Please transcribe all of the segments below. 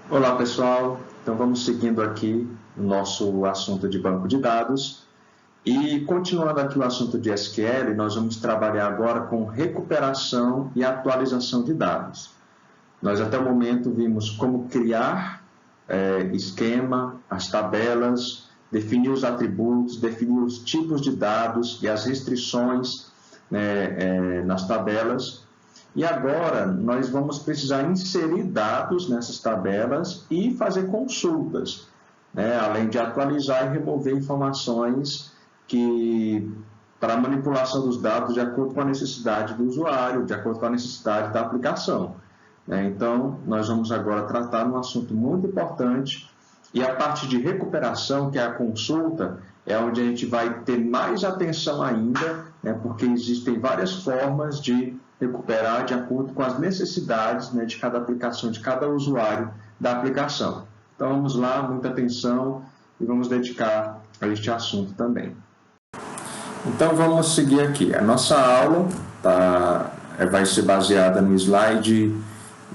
Olá pessoal, então vamos seguindo aqui o nosso assunto de banco de dados e continuando aqui o assunto de SQL, nós vamos trabalhar agora com recuperação e atualização de dados. Nós até o momento vimos como criar esquema, as tabelas, definir os atributos, definir os tipos de dados e as restrições nas tabelas. E agora nós vamos precisar inserir dados nessas tabelas e fazer consultas, além de atualizar e remover informações para a manipulação dos dados de acordo com a necessidade do usuário, de acordo com a necessidade da aplicação. Então, nós vamos agora tratar de um assunto muito importante e a parte de recuperação, que é a consulta, é onde a gente vai ter mais atenção ainda, porque existem várias formas de recuperar de acordo com as necessidades de cada aplicação, de cada usuário da aplicação. Então vamos lá, muita atenção e vamos dedicar a este assunto também. Então vamos seguir aqui. A nossa aula vai ser baseada no slide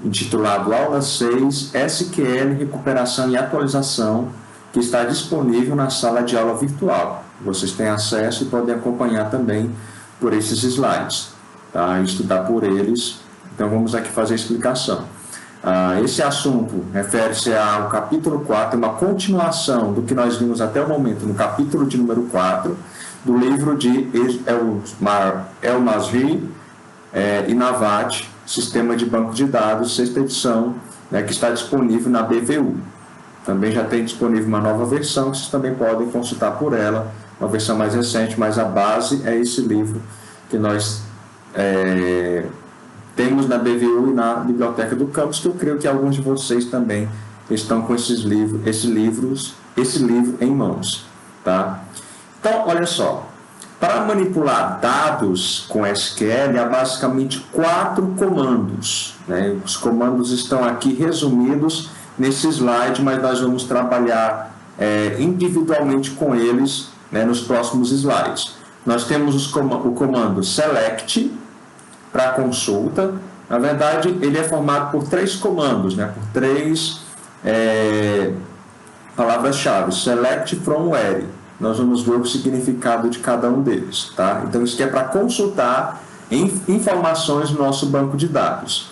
intitulado Aula 6, SQL, Recuperação e Atualização, que está disponível na sala de aula virtual. Vocês têm acesso e podem acompanhar também por esses slides. Estudar por eles. Então vamos aqui fazer a explicação. Esse assunto refere-se ao capítulo 4, uma continuação do que nós vimos até o momento no capítulo de número 4, do livro de El-Masri e Navad, Sistema de Banco de Dados, sexta edição, que está disponível na BVU. Também já tem disponível uma nova versão, que vocês também podem consultar por ela, uma versão mais recente, mas a base é esse livro que nós temos na BVU e na Biblioteca do Campus, que eu creio que alguns de vocês também estão com esse livro em mãos. Então, olha só, para manipular dados com SQL, há basicamente 4 comandos. Os comandos estão aqui resumidos nesse slide, mas nós vamos trabalhar individualmente com eles nos próximos slides. Nós temos o comando select, para consulta. Na verdade, ele é formado por 3 comandos, por 3 palavras-chave. Select from where. Nós vamos ver o significado de cada um deles. Então, isso aqui é para consultar informações no nosso banco de dados.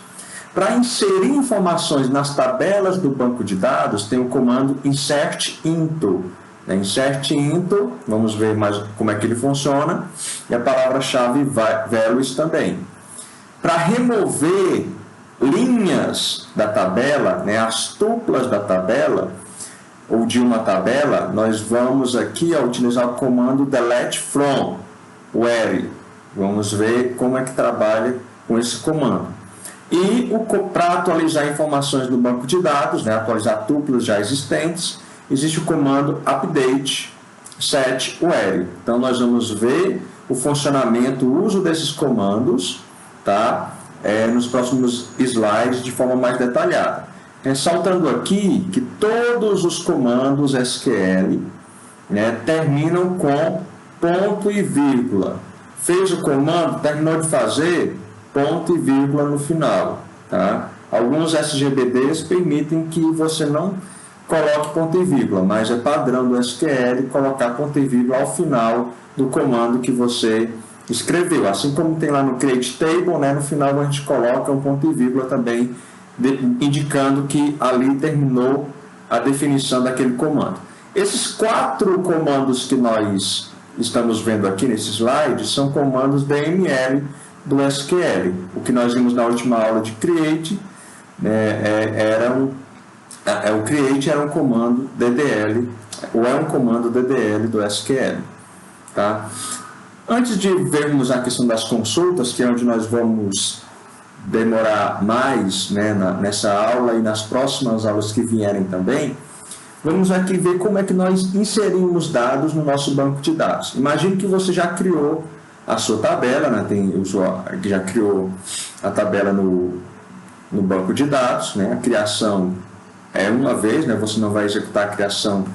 Para inserir informações nas tabelas do banco de dados, tem o comando insert into. Insert into, vamos ver mais como é que ele funciona. E a palavra-chave values também. Para remover linhas da tabela, as tuplas da tabela, ou de uma tabela, nós vamos aqui utilizar o comando delete from where. Vamos ver como é que trabalha com esse comando. E para atualizar informações do banco de dados, atualizar tuplas já existentes, existe o comando update set where. Então nós vamos ver o funcionamento, o uso desses comandos, nos próximos slides de forma mais detalhada. Ressaltando aqui que todos os comandos SQL terminam com ponto e vírgula. Fez o comando, terminou de fazer, ponto e vírgula no final. Alguns SGBDs permitem que você não coloque ponto e vírgula, mas é padrão do SQL colocar ponto e vírgula ao final do comando que você escreveu. Assim como tem lá no Create Table, no final a gente coloca um ponto e vírgula também, indicando que ali terminou a definição daquele comando. Esses 4 comandos que nós estamos vendo aqui nesse slide são comandos DML do SQL. O que nós vimos na última aula de Create o Create era um comando DDL, ou é um comando DDL do SQL. Antes de vermos a questão das consultas, que é onde nós vamos demorar mais nessa aula e nas próximas aulas que vierem também, vamos aqui ver como é que nós inserimos dados no nosso banco de dados. Imagine que você já criou a sua tabela, tem usuário que já criou a tabela no banco de dados, a criação é uma vez, você não vai executar a criação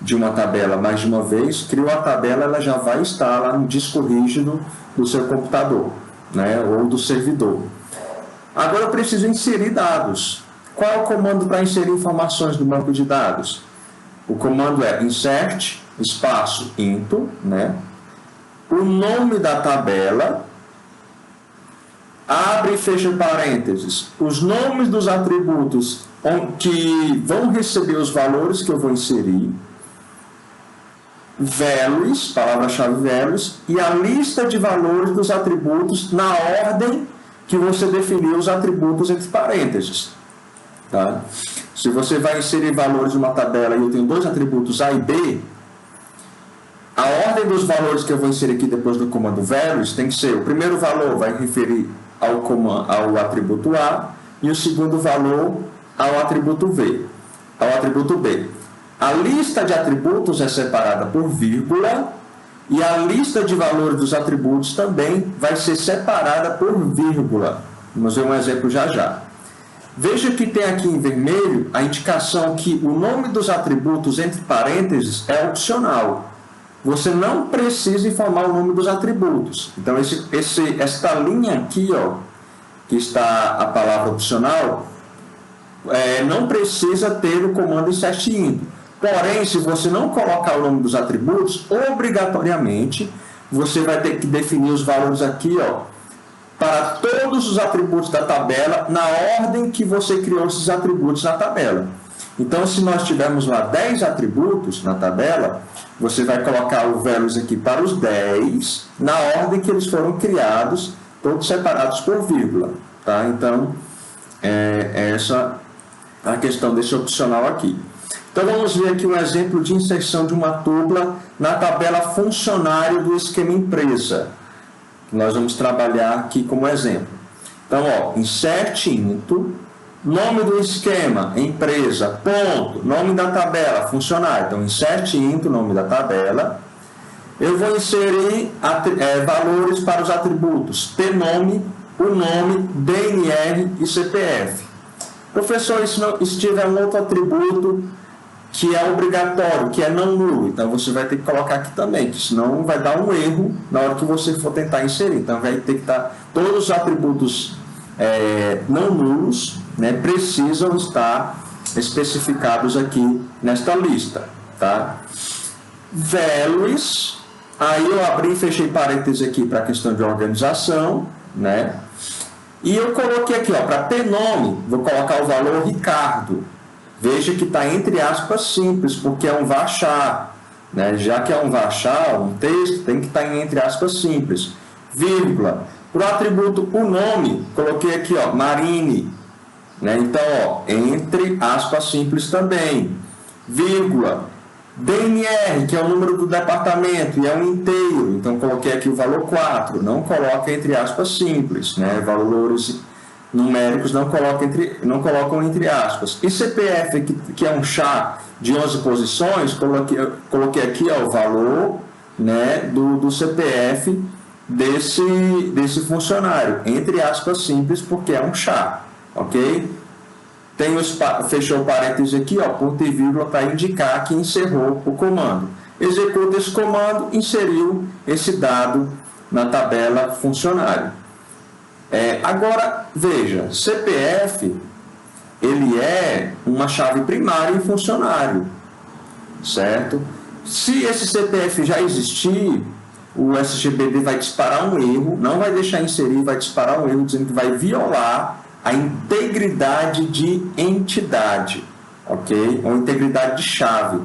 de uma tabela mais de uma vez. Criou a tabela, ela já vai estar lá no disco rígido do seu computador, ou do servidor. Agora eu preciso inserir dados. Qual é o comando para inserir informações do banco de dados? O comando é insert, espaço, into, né? O nome da tabela, abre e fecha parênteses, os nomes dos atributos que vão receber os valores que eu vou inserir, values, palavra-chave values, e a lista de valores dos atributos na ordem que você definiu os atributos entre parênteses. Tá? Se você vai inserir valores em uma tabela e eu tenho dois atributos A e B, a ordem dos valores que eu vou inserir aqui depois do comando values tem que ser: o primeiro valor vai referir ao atributo A e o segundo valor ao atributo B. A lista de atributos é separada por vírgula e a lista de valores dos atributos também vai ser separada por vírgula. Vamos ver um exemplo já já. Veja que tem aqui em vermelho a indicação que o nome dos atributos entre parênteses é opcional. Você não precisa informar o nome dos atributos. Então, esta linha aqui, ó, que está a palavra opcional, não precisa ter o comando insert into. Porém, se você não colocar o nome dos atributos, obrigatoriamente, você vai ter que definir os valores aqui, ó, para todos os atributos da tabela, na ordem que você criou esses atributos na tabela. Então, se nós tivermos lá 10 atributos na tabela, você vai colocar o values aqui para os 10, na ordem que eles foram criados, todos separados por vírgula. Tá? Então, essa é a questão desse opcional aqui. Então, vamos ver aqui um exemplo de inserção de uma tupla na tabela funcionário do esquema empresa. Nós vamos trabalhar aqui como exemplo. Então, ó, insert into, nome do esquema, empresa, ponto, nome da tabela, funcionário. Então, insert into, nome da tabela. Eu vou inserir valores para os atributos tnome, o nome, DNR e CPF. Professor, se tiver um outro atributo que é obrigatório, que é não nulo, então você vai ter que colocar aqui também, que senão vai dar um erro na hora que você for tentar inserir. Então vai ter que estar todos os atributos não nulos, né, precisam estar especificados aqui nesta lista, tá? Values, aí eu abri e fechei parênteses aqui para a questão de organização, né? E eu coloquei aqui, ó, para tnome, vou colocar o valor Ricardo. Veja que está entre aspas simples, porque é um varchar, né? Já que é um varchar, um texto, tem que estar em entre aspas simples. Vírgula. Para o atributo o nome, coloquei aqui, ó, Marine, né? Então, ó, entre aspas simples também. Vírgula. DNR, que é o número do departamento, e é um inteiro, então coloquei aqui o valor 4. Não coloca entre aspas simples, né? Valores numéricos não colocam entre aspas. E CPF, que é um chá de 11 posições, coloquei aqui, ó, o valor, né, do CPF desse funcionário, entre aspas simples, porque é um chá, ok? Fechou o parênteses aqui, ó, ponto e vírgula, para indicar que encerrou o comando. Executa esse comando, inseriu esse dado na tabela funcionário. Agora, veja, CPF, ele é uma chave primária em funcionário, certo? Se esse CPF já existir, o SGBD vai disparar um erro, não vai deixar inserir, vai disparar um erro dizendo que vai violar a integridade de entidade, ok? Ou integridade de chave,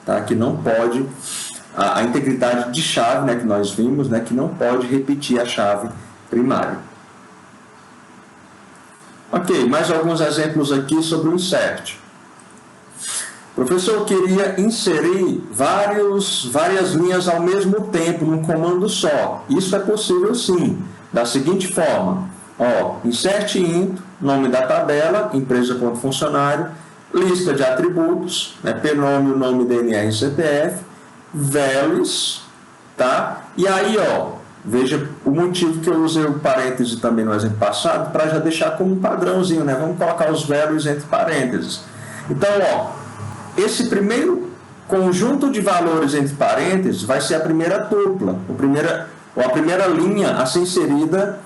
tá? Que não pode, a integridade de chave, né, que nós vimos, né, que não pode repetir a chave primária. Ok, mais alguns exemplos aqui sobre o insert. Professor, eu queria inserir várias linhas ao mesmo tempo num comando só. Isso é possível sim, da seguinte forma. Ó, insert into, nome da tabela, empresa.funcionário, lista de atributos, né, pnome, o nome, DNR e CPF, values, tá? E aí, ó, veja o motivo que eu usei o parêntese também no exemplo passado, para já deixar como um padrãozinho, né? Vamos colocar os values entre parênteses. Então, ó, esse primeiro conjunto de valores entre parênteses vai ser a primeira tupla, a primeira linha a ser inserida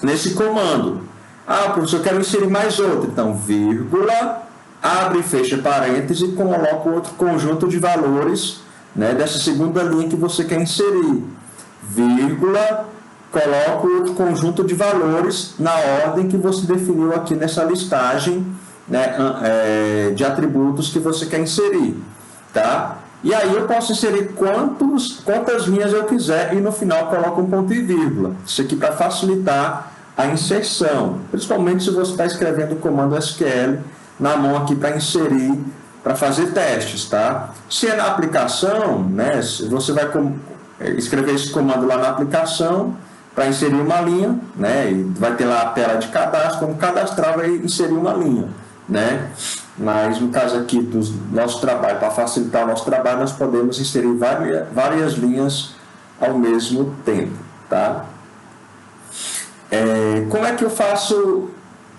nesse comando. Ah, professor, eu quero inserir mais outro. Então, vírgula, abre e fecha parênteses e coloca outro conjunto de valores, né, dessa segunda linha que você quer inserir. Vírgula, coloca outro conjunto de valores na ordem que você definiu aqui nessa listagem, né, de atributos que você quer inserir. Tá? E aí eu posso inserir quantas linhas eu quiser e no final coloco um ponto e vírgula. Isso aqui para facilitar a inserção, principalmente se você está escrevendo o comando SQL na mão aqui para inserir, para fazer testes, tá? Se é na aplicação, né, você vai escrever esse comando lá na aplicação para inserir uma linha, né, e vai ter lá a tela de cadastro, como cadastrar vai inserir uma linha, né? Mas no caso aqui do nosso trabalho, para facilitar o nosso trabalho, nós podemos inserir várias linhas ao mesmo tempo, tá? Como é que eu faço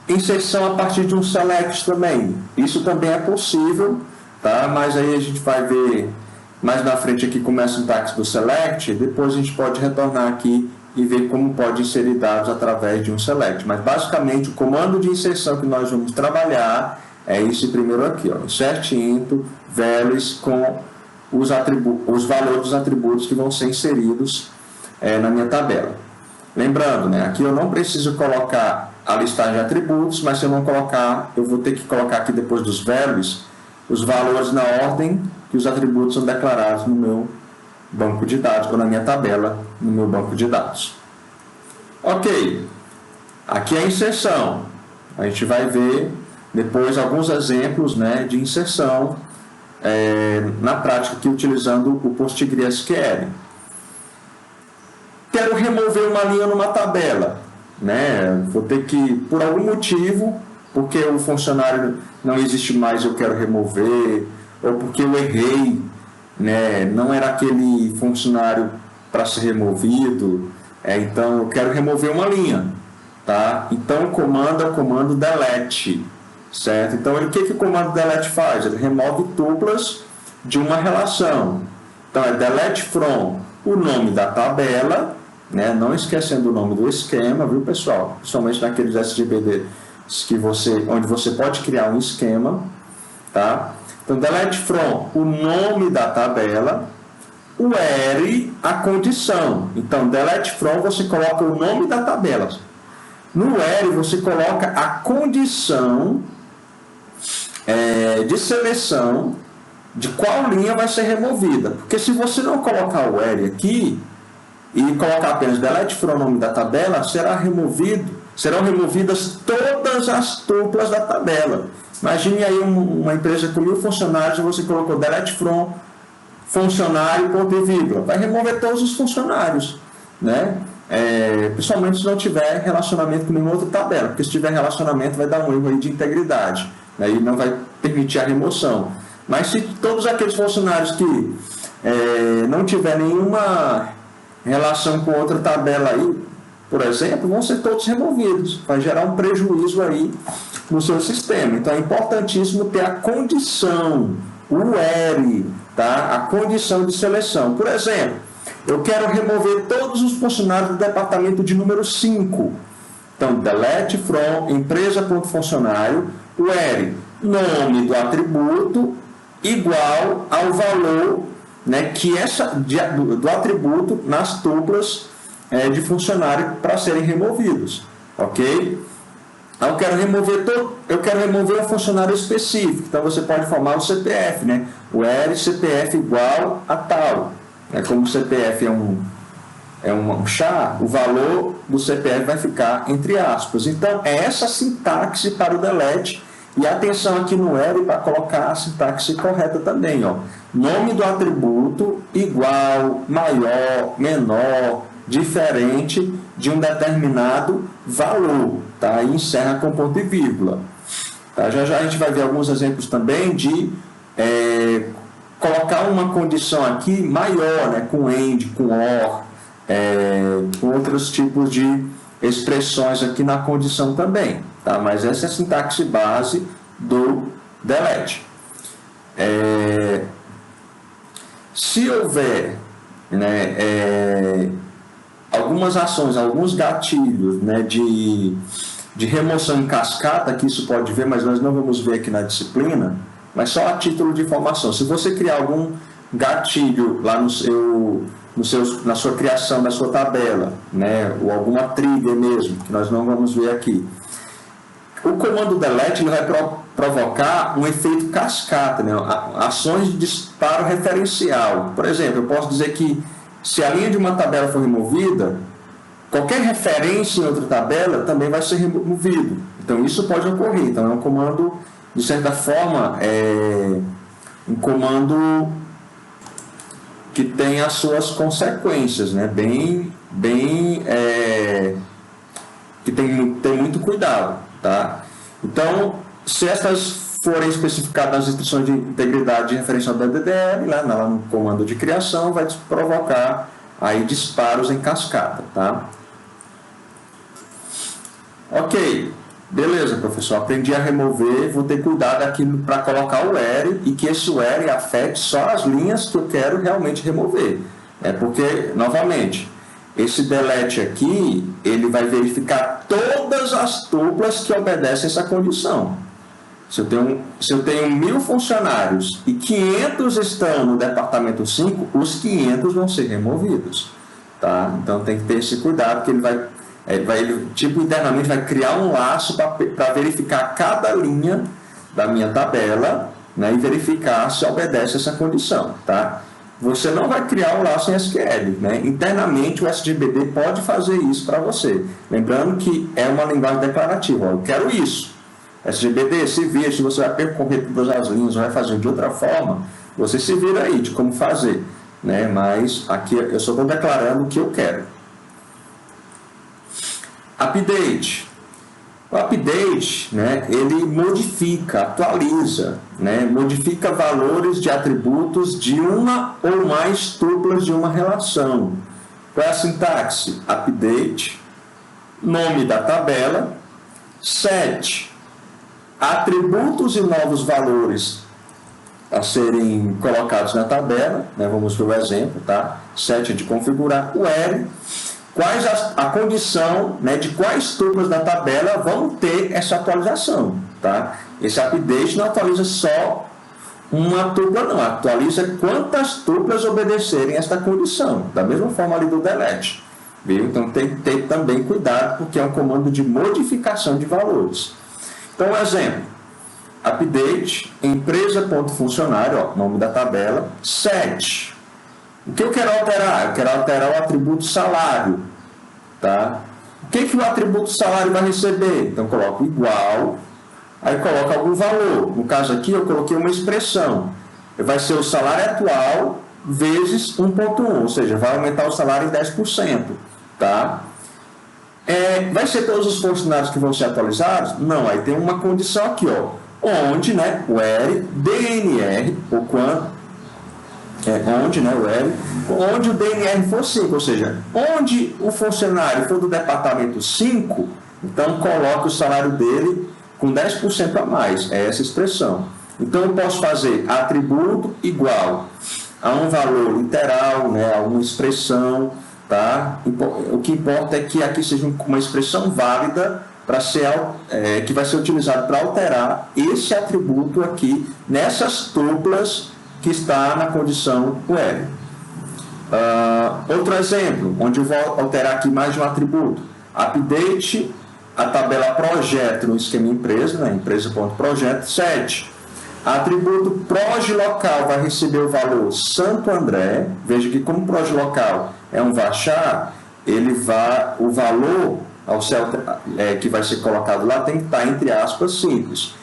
inserção a partir de um select também? Isso também é possível, tá? Mas aí a gente vai ver mais na frente aqui como é a sintaxe do select, depois a gente pode retornar aqui e ver como pode inserir dados através de um select. Mas basicamente o comando de inserção que nós vamos trabalhar é esse primeiro aqui, ó, insert into values com os valores dos atributos que vão ser inseridos na minha tabela. Lembrando, né, aqui eu não preciso colocar a listagem de atributos, mas se eu não colocar, eu vou ter que colocar aqui depois dos values os valores na ordem que os atributos são declarados no meu banco de dados, ou na minha tabela, no meu banco de dados. Ok, aqui é a inserção. A gente vai ver depois alguns exemplos, né, de inserção na prática aqui utilizando o PostgreSQL. Quero remover uma linha numa tabela, né? Vou ter que, por algum motivo, porque o funcionário não existe mais, eu quero remover, ou porque eu errei, né? Não era aquele funcionário para ser removido, então eu quero remover uma linha, tá? Então o comando é o comando delete, certo? Então o que o comando delete faz? Ele remove tuplas de uma relação. Então é delete from o nome da tabela, né? Não esquecendo o nome do esquema, viu, pessoal? Principalmente naqueles SGBD onde você pode criar um esquema, tá? Então delete from o nome da tabela, o where a condição. Então delete from você coloca o nome da tabela. No where você coloca a condição de seleção de qual linha vai ser removida. Porque se você não colocar o where aqui e colocar apenas delete from o nome da tabela, serão removidas todas as tuplas da tabela. Imagine aí uma empresa com 1000 funcionários e você colocou delete from funcionário, ponto e vírgula. Vai remover todos os funcionários, né? Principalmente se não tiver relacionamento com nenhuma outra tabela, porque se tiver relacionamento vai dar um erro aí de integridade, né? E não vai permitir a remoção. Mas se todos aqueles funcionários que não tiver nenhuma relação com outra tabela aí, por exemplo, vão ser todos removidos. Vai gerar um prejuízo aí no seu sistema. Então é importantíssimo ter a condição, o where, tá? A condição de seleção. Por exemplo, eu quero remover todos os funcionários do departamento de número 5. Então, delete from empresa.funcionário, where, nome do atributo igual ao valor, né, que do atributo nas tuplas de funcionário para serem removidos, ok? Eu quero remover um funcionário específico, então você pode formar o CPF, né? O CPF igual a tal. Como o CPF é um chá, o valor do CPF vai ficar entre aspas. Então, é essa sintaxe para o delete. E atenção aqui no where para colocar a sintaxe correta também, ó. Nome do atributo igual, maior, menor, diferente de um determinado valor, tá? E encerra com ponto e vírgula. Tá? Já a gente vai ver alguns exemplos também de colocar uma condição aqui maior, né? Com AND, com OR, com outros tipos de expressões aqui na condição também, tá? Mas essa é a sintaxe base do delete. Se houver, né, algumas ações, alguns gatilhos, né, de de remoção em cascata, que isso pode ver, mas nós não vamos ver aqui na disciplina, mas só a título de informação. Se você criar algum gatilho lá na sua criação da sua tabela, né, ou alguma trigger mesmo, que nós não vamos ver aqui, o comando delete ele vai provocar um efeito cascata, né, ações de disparo referencial. Por exemplo, eu posso dizer que se a linha de uma tabela for removida, qualquer referência em outra tabela também vai ser removido. Então, isso pode ocorrer. Então, é um comando, de certa forma, um comando que tem as suas consequências, né? Que tem muito cuidado, tá? Então, se essas forem especificadas nas instruções de integridade de referencial da DDL, lá no comando de criação, vai provocar aí disparos em cascata, tá? Ok, beleza, professor, aprendi a remover, vou ter cuidado aqui para colocar o where e que esse where afete só as linhas que eu quero realmente remover. Porque, novamente, esse delete aqui, ele vai verificar todas as tuplas que obedecem essa condição. Se eu tenho 1000 funcionários e 500 estão no departamento 5, os 500 vão ser removidos. Tá? Então tem que ter esse cuidado, que ele internamente vai criar um laço para verificar cada linha da minha tabela, né, e verificar se obedece essa condição. Tá? Você não vai criar um laço em SQL. Né? Internamente o SGBD pode fazer isso para você. Lembrando que é uma linguagem declarativa. Eu quero isso. SGBD, se vira, se você vai percorrer todas as linhas ou vai fazer de outra forma, você se vira aí de como fazer, né? Mas aqui eu só estou declarando o que eu quero. Update. O update, né, ele modifica, atualiza, né, modifica valores de atributos de uma ou mais tuplas de uma relação. Qual é a sintaxe? Update, nome da tabela, set, atributos e novos valores a serem colocados na tabela, né? Vamos ver o exemplo, tá? Set de configurar, where, quais a condição, né, de quais tuplas da tabela vão ter essa atualização, tá? Esse update não atualiza só uma tupla, não, atualiza quantas tuplas obedecerem esta condição, da mesma forma ali do delete, viu? Então tem que ter também cuidado, porque é um comando de modificação de valores. Então, um exemplo, update, empresa.funcionário, nome da tabela, set. O que eu quero alterar? Eu quero alterar o atributo salário. Tá? O que o atributo salário vai receber? Então, coloco igual, aí coloco algum valor. No caso aqui, eu coloquei uma expressão. Vai ser o salário atual vezes 1,1, ou seja, vai aumentar o salário em 10%. Tá? Vai ser todos os funcionários que vão ser atualizados? Não, aí tem uma condição aqui, ó, onde, né, where, DNR, ou quando, onde, né, where, onde o DNR for 5, ou seja, onde o funcionário for do departamento 5, então coloque o salário dele com 10% a mais, é essa expressão. Então eu posso fazer atributo igual a um valor literal, né, a uma expressão. Tá? O que importa é que aqui seja uma expressão válida que vai ser utilizada para alterar esse atributo aqui nessas tuplas que está na condição where. Outro exemplo, onde eu vou alterar aqui mais de um atributo. Update a tabela projeto no esquema empresa, né? Empresa.projeto, set. Atributo proj local vai receber o valor Santo André. Veja que como proj local é um varchar, o valor que vai ser colocado lá tem que estar entre aspas simples.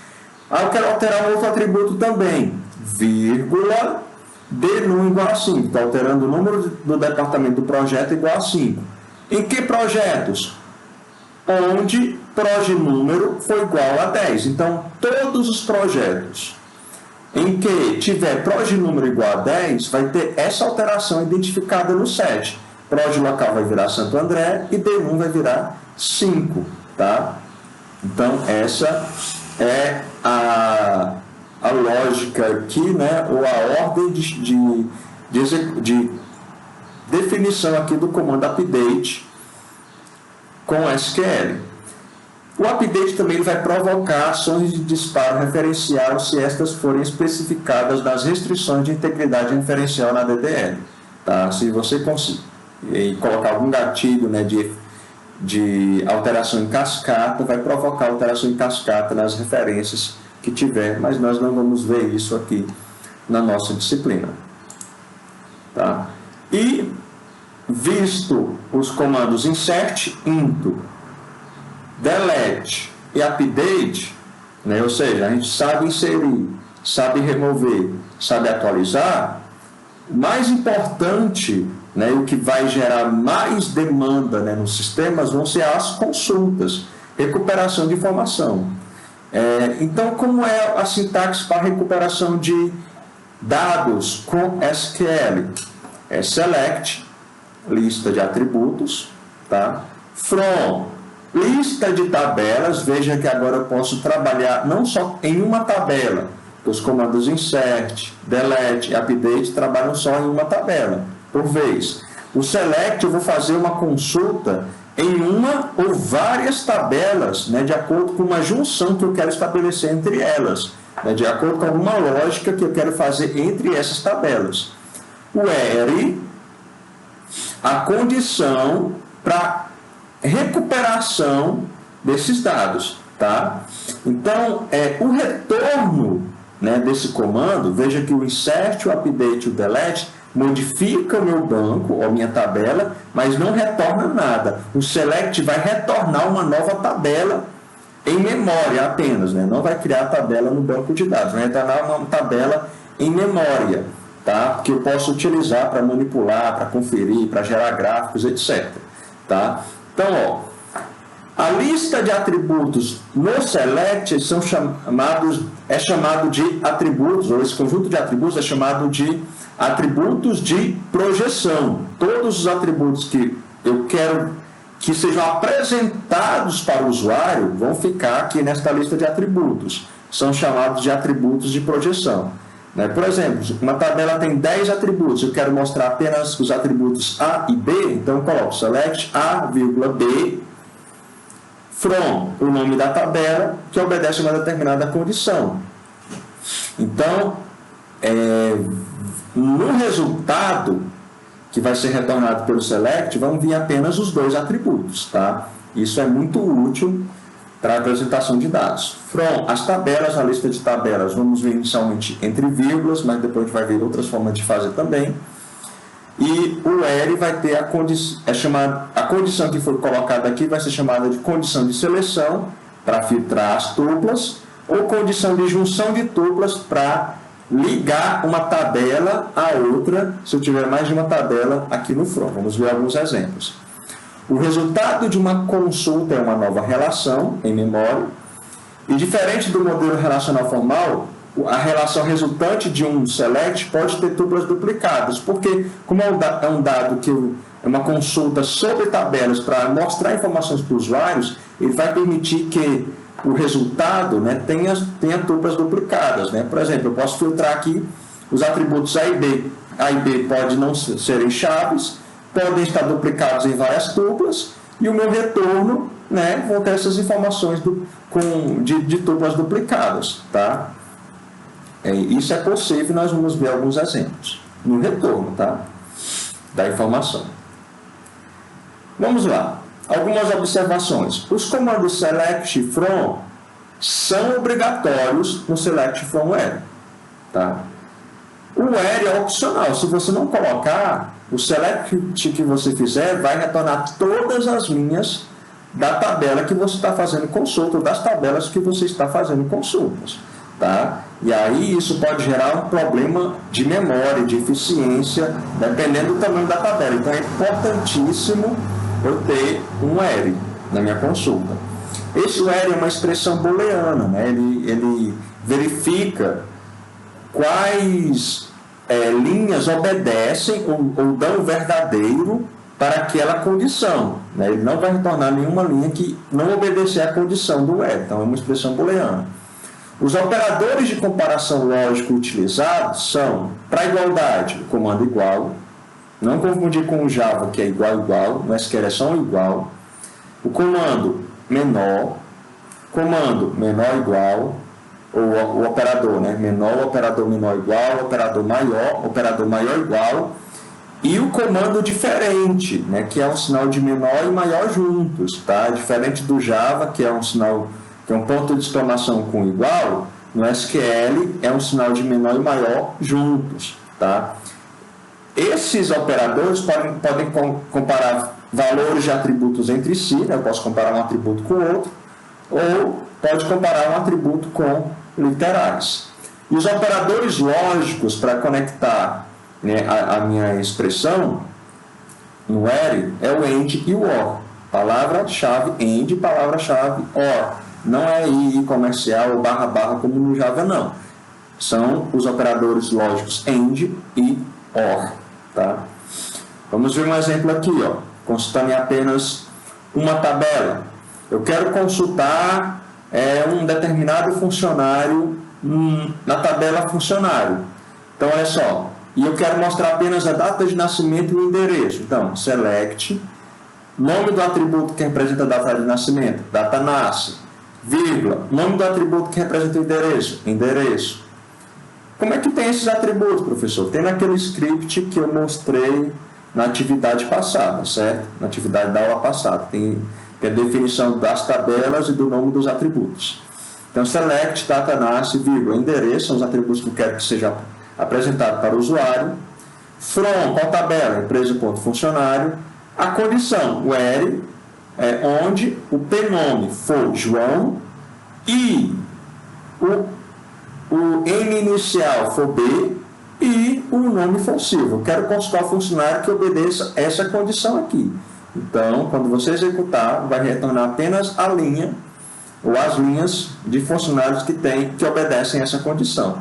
Eu quero alterar um outro atributo também, vírgula, dnum igual a 5. Está alterando o número do departamento do projeto igual a 5. Em que projetos? Onde proj número for igual a 10. Então, todos os projetos em que tiver proj número igual a 10, vai ter essa alteração identificada no set. Proj local vai virar Santo André e D1 vai virar 5. Tá? Então, essa é a lógica aqui, né, ou a ordem de definição aqui do comando update com SQL. O update também vai provocar ações de disparo referencial se estas forem especificadas nas restrições de integridade referencial na DDL. Tá? Se você conseguir colocar algum gatilho, né, de alteração em cascata, vai provocar alteração em cascata nas referências que tiver, mas nós não vamos ver isso aqui na nossa disciplina. Tá? E, visto os comandos insert, into, delete e update, né, ou seja, a gente sabe inserir, sabe remover, sabe atualizar, o mais importante, né, o que vai gerar mais demanda, né, nos sistemas vão ser as consultas, recuperação de informação. Então, como é a sintaxe para recuperação de dados com SQL? É select, lista de atributos, tá? From, lista de tabelas. Veja que agora eu posso trabalhar não só em uma tabela, os comandos insert, delete e update trabalham só em uma tabela por vez. O select eu vou fazer uma consulta em uma ou várias tabelas, né, de acordo com uma junção que eu quero estabelecer entre elas, né, de acordo com alguma lógica que eu quero fazer entre essas tabelas. O where, a condição para recuperação desses dados. Tá? Então, o retorno, né, desse comando, veja que o insert, o update e o delete modifica o meu banco, ou minha tabela, mas não retorna nada. O select vai retornar uma nova tabela em memória apenas, né? Não vai criar a tabela no banco de dados, vai retornar uma tabela em memória, tá? Que eu posso utilizar para manipular, para conferir, para gerar gráficos, etc. Tá? Então, a lista de atributos no select é chamado de atributos, ou esse conjunto de atributos é chamado de atributos de projeção. Todos os atributos que eu quero que sejam apresentados para o usuário vão ficar aqui nesta lista de atributos. São chamados de atributos de projeção. Né? Por exemplo, uma tabela tem 10 atributos, eu quero mostrar apenas os atributos A e B, então eu coloco select A, B, from, o nome da tabela, que obedece a uma determinada condição. Então, no resultado que vai ser retornado pelo select, vão vir apenas os dois atributos. Tá? Isso é muito útil para a apresentação de dados. From, as tabelas, a lista de tabelas, vamos ver inicialmente entre vírgulas, mas depois a gente vai ver outras formas de fazer também. E o where vai ter a condição que foi colocada aqui vai ser chamada de condição de seleção, para filtrar as tuplas, ou condição de junção de tuplas para ligar uma tabela a outra, se eu tiver mais de uma tabela aqui no from. Vamos ver alguns exemplos. O resultado de uma consulta é uma nova relação em memória, e diferente do modelo relacional formal, a relação resultante de um select pode ter tuplas duplicadas, porque como é um dado que é uma consulta sobre tabelas para mostrar informações para os usuários, ele vai permitir que o resultado, né, tenha tuplas duplicadas. Né? Por exemplo, eu posso filtrar aqui os atributos A e B. A e B podem não serem chaves, podem estar duplicados em várias tuplas, e o meu retorno, né, vão ter essas informações de tuplas duplicadas. Tá? Isso é possível, nós vamos ver alguns exemplos no retorno, tá? Da informação. Vamos lá. Algumas observações. Os comandos select e from são obrigatórios no select from where. Tá? O where é opcional. Se você não colocar, o select que você fizer vai retornar todas as linhas da tabela que você está fazendo consulta, ou das tabelas que você está fazendo consultas. Tá? E aí isso pode gerar um problema de memória, de eficiência, dependendo do tamanho da tabela. Então é importantíssimo eu ter um where na minha consulta. Esse where é uma expressão booleana, né? Ele verifica quais linhas obedecem ou dão verdadeiro para aquela condição. Né? Ele não vai retornar nenhuma linha que não obedecer à condição do where. Então é uma expressão booleana. Os operadores de comparação lógica utilizados são, para igualdade, o comando igual, não confundir com o Java, que é igual, no SQL é só um igual, o comando menor, comando menor ou igual, ou o operador, né? Menor, operador menor igual, operador maior igual, e o comando diferente, né? Que é um sinal de menor e maior juntos, tá? Diferente do Java, que é um sinal, que é um ponto de exclamação com igual, no SQL é um sinal de menor e maior juntos, tá? Esses operadores podem comparar valores de atributos entre si, né? Eu posso comparar um atributo com outro, ou pode comparar um atributo com literais. E os operadores lógicos para conectar, né, a minha expressão no ARY é o AND e o OR. Palavra-chave AND, palavra-chave OR. Não é I comercial ou barra como no Java, não. São os operadores lógicos AND e OR. Tá? Vamos ver um exemplo aqui, ó, consultando em apenas uma tabela. Eu quero consultar um determinado funcionário na tabela funcionário. Então, olha só, e eu quero mostrar apenas a data de nascimento e o endereço. Então, select, nome do atributo que representa a data de nascimento, data nasce, vírgula, nome do atributo que representa o endereço, endereço. Como é que tem esses atributos, professor? Tem naquele script que eu mostrei na atividade passada, certo? Na atividade da aula passada. Tem a definição das tabelas e do nome dos atributos. Então, select, data nasce, vírgula, endereço, são os atributos que eu quero que seja apresentado para o usuário. From, qual tabela? Empresa.funcionário. A condição, o ARY, onde o pnome for João e o N inicial for B e o nome for Silva. Eu quero consultar o funcionário que obedeça essa condição aqui. Então, quando você executar, vai retornar apenas a linha ou as linhas de funcionários que obedecem essa condição.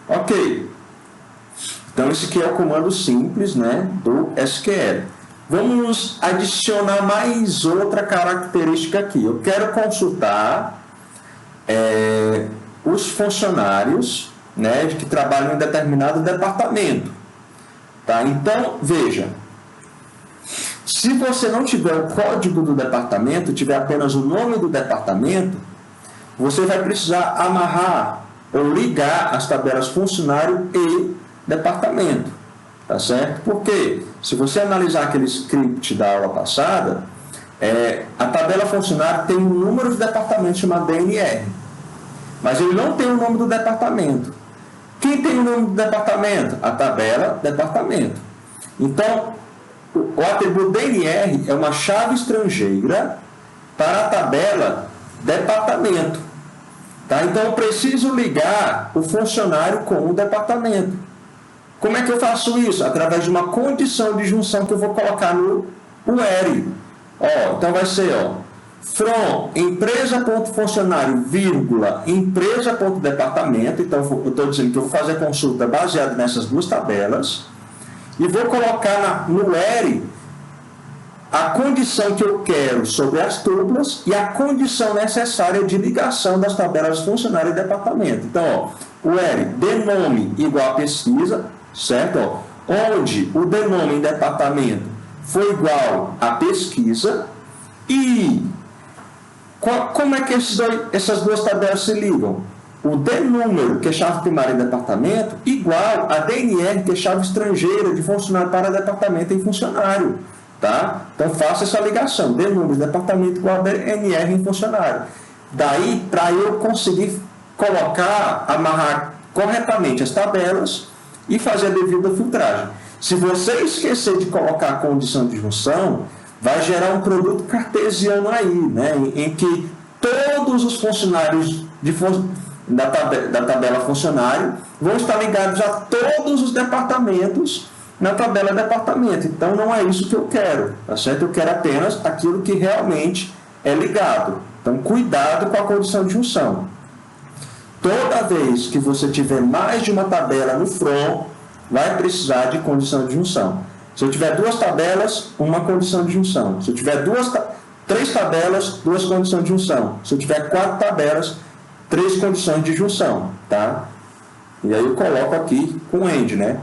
Ok. Então, esse aqui é o comando simples, né, do SQL. Vamos adicionar mais outra característica aqui. Eu quero consultar os funcionários, né, que trabalham em determinado departamento. Tá? Então, veja, se você não tiver o código do departamento, tiver apenas o nome do departamento, você vai precisar amarrar ou ligar as tabelas funcionário e departamento. Tá certo? Porque, se você analisar aquele script da aula passada, a tabela funcionário tem um número de departamento chamado DNR. Mas ele não tem o nome do departamento. Quem tem o nome do departamento? A tabela departamento. Então, o atributo DNR é uma chave estrangeira para a tabela departamento. Tá? Então, eu preciso ligar o funcionário com o departamento. Como é que eu faço isso? Através de uma condição de junção que eu vou colocar no ARY. Então, vai ser, from empresa.funcionário, vírgula, empresa.departamento. Então, eu estou dizendo que eu vou fazer a consulta baseada nessas duas tabelas. E vou colocar no ARY a condição que eu quero sobre as tuplas e a condição necessária de ligação das tabelas funcionário e departamento. Então, o ARY denome igual a pesquisa, certo? Onde o denome em departamento for igual a pesquisa e como é que essas duas tabelas se ligam? O DNúmero, que é chave primária em departamento, igual a DNR, que é chave estrangeira de funcionário para departamento em funcionário. Tá? Então, faça essa ligação. DNúmero de departamento igual a DNR em funcionário. Daí, para eu conseguir amarrar corretamente as tabelas e fazer a devida filtragem. Se você esquecer de colocar a condição de junção, vai gerar um produto cartesiano aí, né? Em que todos os funcionários da tabela funcionário vão estar ligados a todos os departamentos na tabela departamento. Então, não é isso que eu quero, tá certo? Eu quero apenas aquilo que realmente é ligado. Então, cuidado com a condição de junção. Toda vez que você tiver mais de uma tabela no from, vai precisar de condição de junção. Se eu tiver duas tabelas, uma condição de junção. Se eu tiver três tabelas, duas condições de junção. Se eu tiver 4 tabelas, 3 condições de junção, tá? E aí eu coloco aqui com AND, né?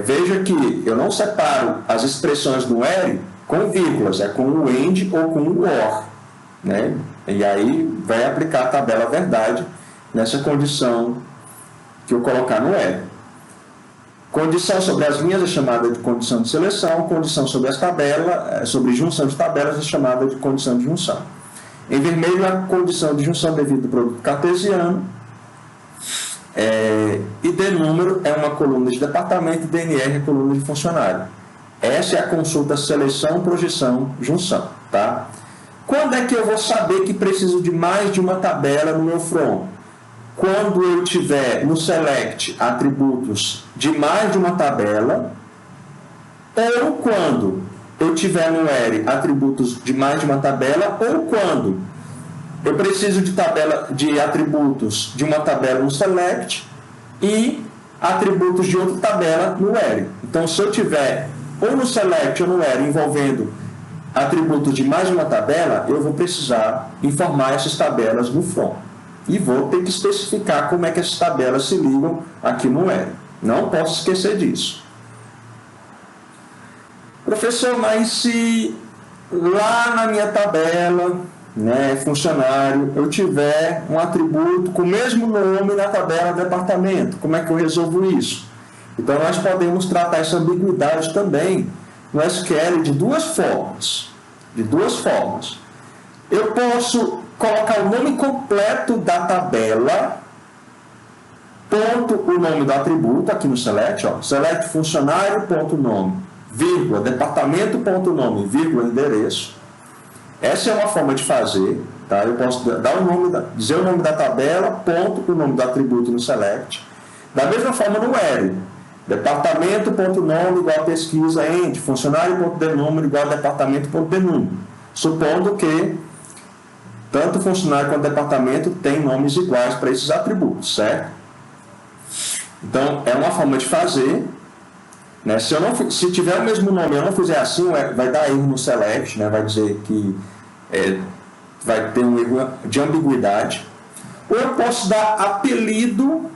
Veja que eu não separo as expressões do ARY com vírgulas, com o AND ou com o OR, né? E aí vai aplicar a tabela verdade nessa condição que eu colocar no L. Condição sobre as linhas é chamada de condição de seleção, condição sobre as tabelas, sobre junção de tabelas é chamada de condição de junção. Em vermelho, a condição de junção devido ao produto cartesiano. ID número é uma coluna de departamento e DNR é coluna de funcionário. Essa é a consulta seleção, projeção, junção. Tá? Quando é que eu vou saber que preciso de mais de uma tabela no meu front? Quando eu tiver no select atributos de mais de uma tabela, ou quando eu tiver no R atributos de mais de uma tabela, ou quando eu preciso de atributos de uma tabela no select e atributos de outra tabela no R. Então, se eu tiver ou no select ou no R envolvendo atributos de mais de uma tabela, eu vou precisar informar essas tabelas no front. E vou ter que especificar como é que essas tabelas se ligam aqui no R. Não posso esquecer disso. Professor, mas se lá na minha tabela, né, funcionário, eu tiver um atributo com o mesmo nome na tabela departamento, como é que eu resolvo isso? Então, nós podemos tratar essa ambiguidade também no SQL de duas formas. Eu posso colocar o nome completo da tabela, ponto o nome do atributo, aqui no select, ó, select funcionário, ponto nome, vírgula, departamento, ponto nome, vírgula, endereço. Essa é uma forma de fazer, tá? Eu posso dar dizer o nome da tabela, ponto o nome do atributo no select. Da mesma forma no R, departamento, ponto nome, igual a pesquisa, end, funcionário, ponto de número, igual a departamento, ponto de número. Supondo que tanto funcionário quanto departamento têm nomes iguais para esses atributos, certo? Então, é uma forma de fazer. Né? Se tiver o mesmo nome e eu não fizer assim, vai dar erro no select, né? Vai dizer que vai ter um erro de ambiguidade. Ou eu posso dar apelido,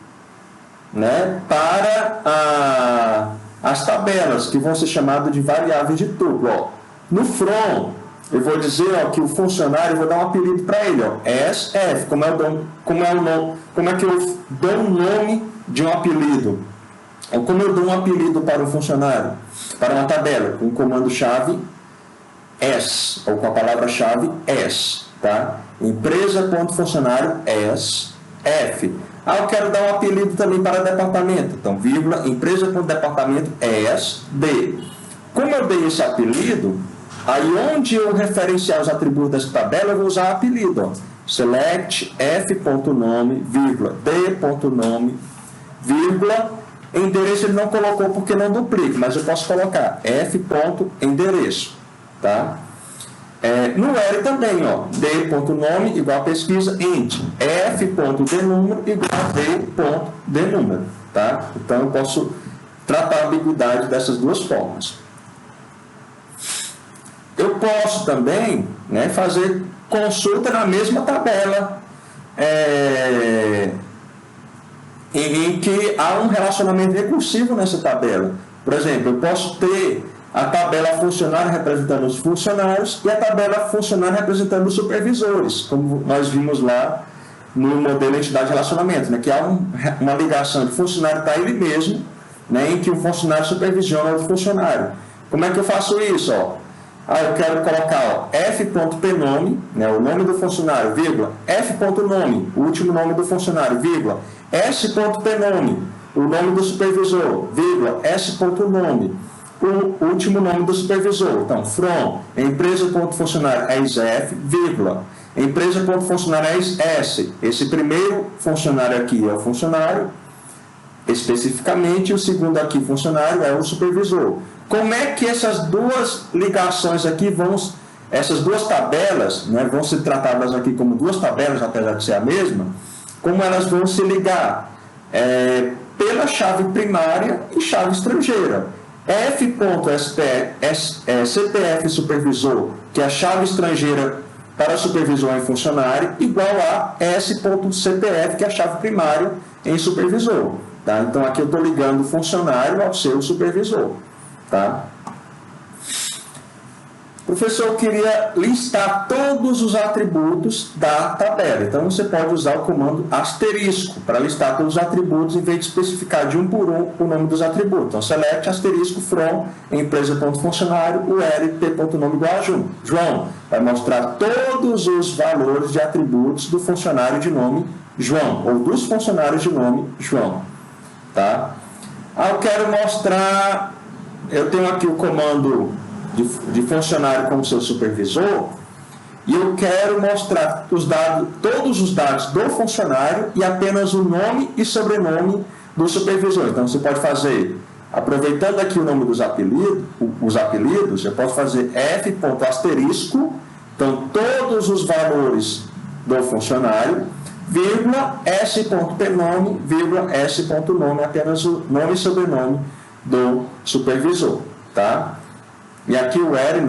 né, para as tabelas, que vão ser chamadas de variáveis de tuplo. Ó. No from, eu vou dizer, ó, que o funcionário, eu vou dar um apelido para ele, ó, SF, como é que eu dou um nome de um apelido? Ou como eu dou um apelido para um funcionário, para uma tabela, com o comando-chave S, ou com a palavra-chave S, tá? Empresa.funcionário S, F. Eu quero dar um apelido também para departamento, então, vírgula, empresa.departamento S, D. Como eu dei esse apelido, aí onde eu referenciar os atributos dessa tabela, eu vou usar apelido, ó. Select f.nome, vírgula, d.nome, vírgula, endereço ele não colocou porque não duplica, mas eu posso colocar f.endereço, tá? No R também, ó, d.nome igual a pesquisa, int, f.denúmero igual a d.denúmero, tá? Então eu posso tratar a ambiguidade dessas duas formas. Eu posso também, né, fazer consulta na mesma tabela, em que há um relacionamento recursivo nessa tabela. Por exemplo, eu posso ter a tabela funcionário representando os funcionários e a tabela funcionário representando os supervisores, como nós vimos lá no modelo entidade de relacionamento, né, que há uma ligação de funcionário para ele mesmo, né, em que o funcionário supervisiona o funcionário. Como é que eu faço isso? Ó? Eu quero colocar f.pnome, né, o nome do funcionário, vírgula, f.nome, o último nome do funcionário, vírgula, s.pnome, o nome do supervisor, vírgula, s.nome, o último nome do supervisor. Então, from, empresa.funcionário é f, vírgula, empresa.funcionário é s. Esse primeiro funcionário aqui é o funcionário, especificamente, o segundo aqui, funcionário, é o supervisor. Como é que essas duas ligações aqui essas duas tabelas, né, vão ser tratadas aqui como duas tabelas, apesar de ser a mesma, como elas vão se ligar? Pela chave primária e chave estrangeira. F.CPF supervisor, que é a chave estrangeira para supervisor em funcionário, igual a S.CPF, que é a chave primária em supervisor. Tá? Então, aqui eu estou ligando o funcionário ao seu supervisor. Tá? Professor, eu queria listar todos os atributos da tabela. Então, você pode usar o comando asterisco para listar todos os atributos, em vez de especificar de um por um o nome dos atributos. Então, select asterisco from empresa.funcionário, UR t.nome igual a João. Vai mostrar todos os valores de atributos do funcionário de nome João, ou dos funcionários de nome João. Tá? Eu quero mostrar, eu tenho aqui o comando de funcionário como seu supervisor, e eu quero mostrar todos os dados do funcionário e apenas o nome e sobrenome do supervisor. Então, você pode fazer, aproveitando aqui o nome dos apelidos, os apelidos, eu posso fazer f.asterisco, então todos os valores do funcionário, vírgula, s.pnome, vírgula, s.nome, apenas o nome e sobrenome do supervisor, tá? E aqui o L,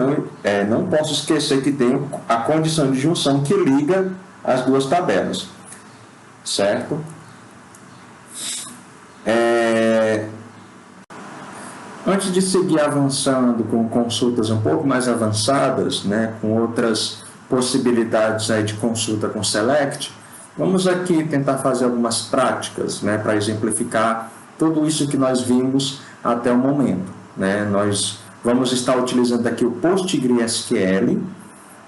não posso esquecer que tem a condição de junção que liga as duas tabelas, certo? Antes de seguir avançando com consultas um pouco mais avançadas, né, com outras possibilidades aí de consulta com Select, vamos aqui tentar fazer algumas práticas, né, para exemplificar tudo isso que nós vimos até o momento, né? Nós vamos estar utilizando aqui o PostgreSQL.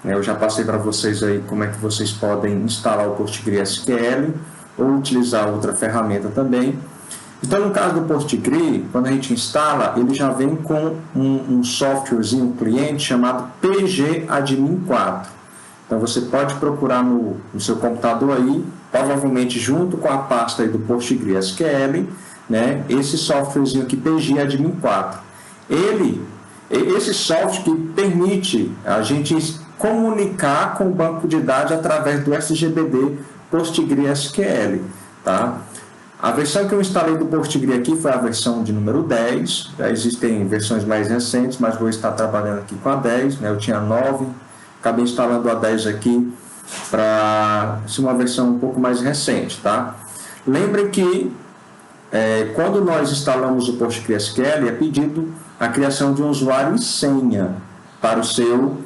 Eu já passei para vocês aí como é que vocês podem instalar o PostgreSQL ou utilizar outra ferramenta também. Então, no caso do Postgre, quando a gente instala, ele já vem com um softwarezinho, um cliente chamado pgadmin 4. Então, você pode procurar no seu computador aí, provavelmente junto com a pasta aí do PostgreSQL, né, esse softwarezinho aqui, pgadmin 4. Esse software que permite a gente comunicar com o banco de dados através do SGBD PostgreSQL, tá? A versão que eu instalei do Postgre aqui foi a versão de número 10, já existem versões mais recentes, mas vou estar trabalhando aqui com a 10, né? Eu tinha 9, acabei instalando a 10 aqui para ser uma versão um pouco mais recente, tá? Lembrem que quando nós instalamos o PostgreSQL, é pedido a criação de um usuário e senha para o seu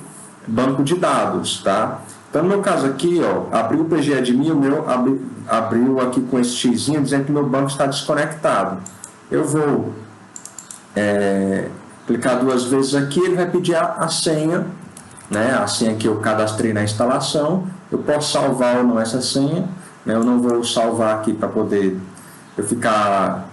banco de dados, tá? Então, no meu caso aqui, ó, abriu o pgadmin, o meu abriu aqui com esse xizinho, dizendo que meu banco está desconectado. Eu vou clicar 2 vezes aqui, ele vai pedir a senha, né? A senha que eu cadastrei na instalação. Eu posso salvar ou não essa senha, né? Eu não vou salvar aqui para poder eu ficar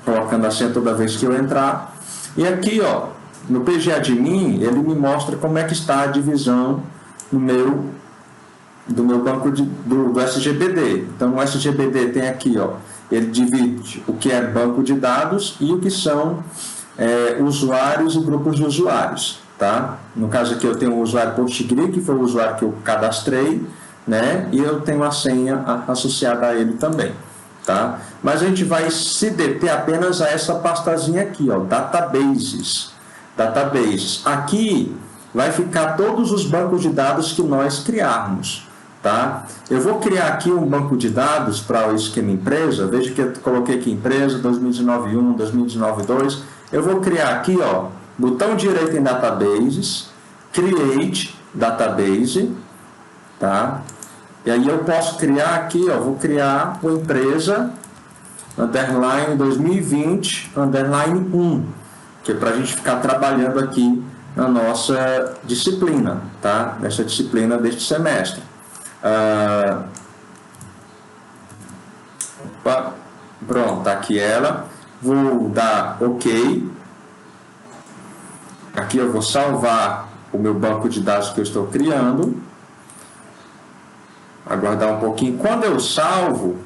colocando a senha toda vez que eu entrar. E aqui, ó, no pgadmin, ele me mostra como é que está a divisão do meu banco do SGBD. Então, o SGBD tem aqui, ó, ele divide o que é banco de dados e o que são usuários e grupos de usuários, tá? No caso aqui eu tenho o usuário Postgre, que foi o usuário que eu cadastrei, né? E eu tenho a senha associada a ele também, tá? Mas a gente vai se deter apenas a essa pastazinha aqui, ó, databases. Aqui vai ficar todos os bancos de dados que nós criarmos, tá? Eu vou criar aqui um banco de dados para o esquema empresa. Veja que eu coloquei aqui empresa 2019-1, 2019-2. Eu vou criar aqui, ó, botão direito em databases, create database, tá? E aí eu posso criar aqui, ó, vou criar uma empresa underline 2020 underline 1, que é para a gente ficar trabalhando aqui na nossa disciplina, tá? Nessa disciplina deste semestre. Pronto, tá aqui ela. Vou dar OK. Aqui eu vou salvar o meu banco de dados que eu estou criando. Aguardar um pouquinho. Quando eu salvo,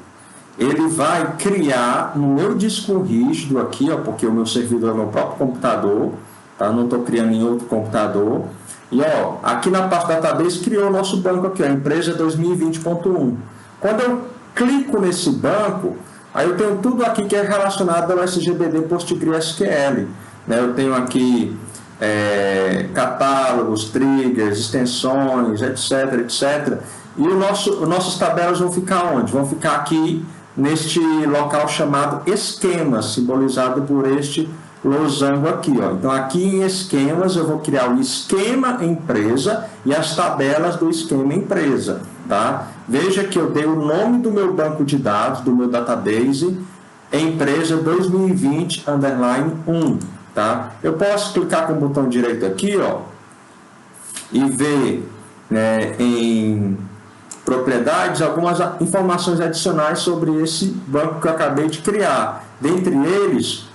ele vai criar no meu disco rígido aqui, ó, porque o meu servidor é o meu próprio computador, tá? Não estou criando em outro computador. E ó, aqui na parte database criou o nosso banco aqui, a empresa 2020.1. Quando eu clico nesse banco, aí eu tenho tudo aqui que é relacionado ao SGBD PostgreSQL, né? Eu tenho aqui catálogos, triggers, extensões, etc, etc. E nossas tabelas vão ficar onde? Vão ficar aqui neste local chamado esquema, simbolizado por este losango aqui, ó. Então, aqui em esquemas, eu vou criar o esquema empresa e as tabelas do esquema empresa, tá? Veja que eu dei o nome do meu banco de dados, do meu database, empresa 2020_1, tá? Eu posso clicar com o botão direito aqui, ó, e ver, né, em propriedades algumas informações adicionais sobre esse banco que eu acabei de criar. Dentre eles,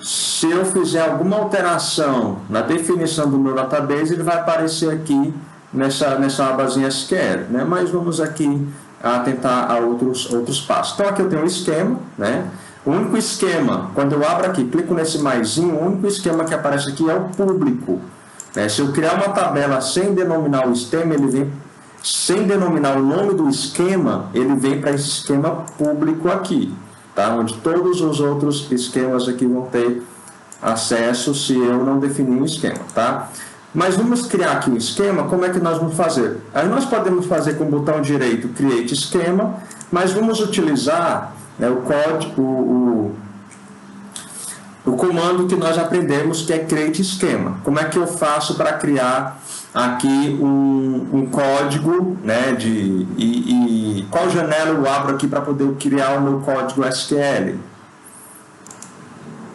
se eu fizer alguma alteração na definição do meu database, ele vai aparecer aqui nessa abazinha SQL, né? Mas vamos aqui atentar a outros passos. Então, aqui eu tenho um esquema, né? O único esquema, quando eu abro aqui, clico nesse maisinho, o único esquema que aparece aqui é o público, né? Se eu criar uma tabela sem denominar o esquema, ele vem sem denominar o nome do esquema, ele vem para esse esquema público aqui, tá? Onde todos os outros esquemas aqui vão ter acesso se eu não definir um esquema, tá? Mas vamos criar aqui um esquema, como é que nós vamos fazer? Aí nós podemos fazer com o botão direito Create Esquema, mas vamos utilizar, né, o comando que nós aprendemos, que é Create Esquema. Como é que eu faço para criar aqui um código, né, e qual janela eu abro aqui para poder criar o meu código SQL?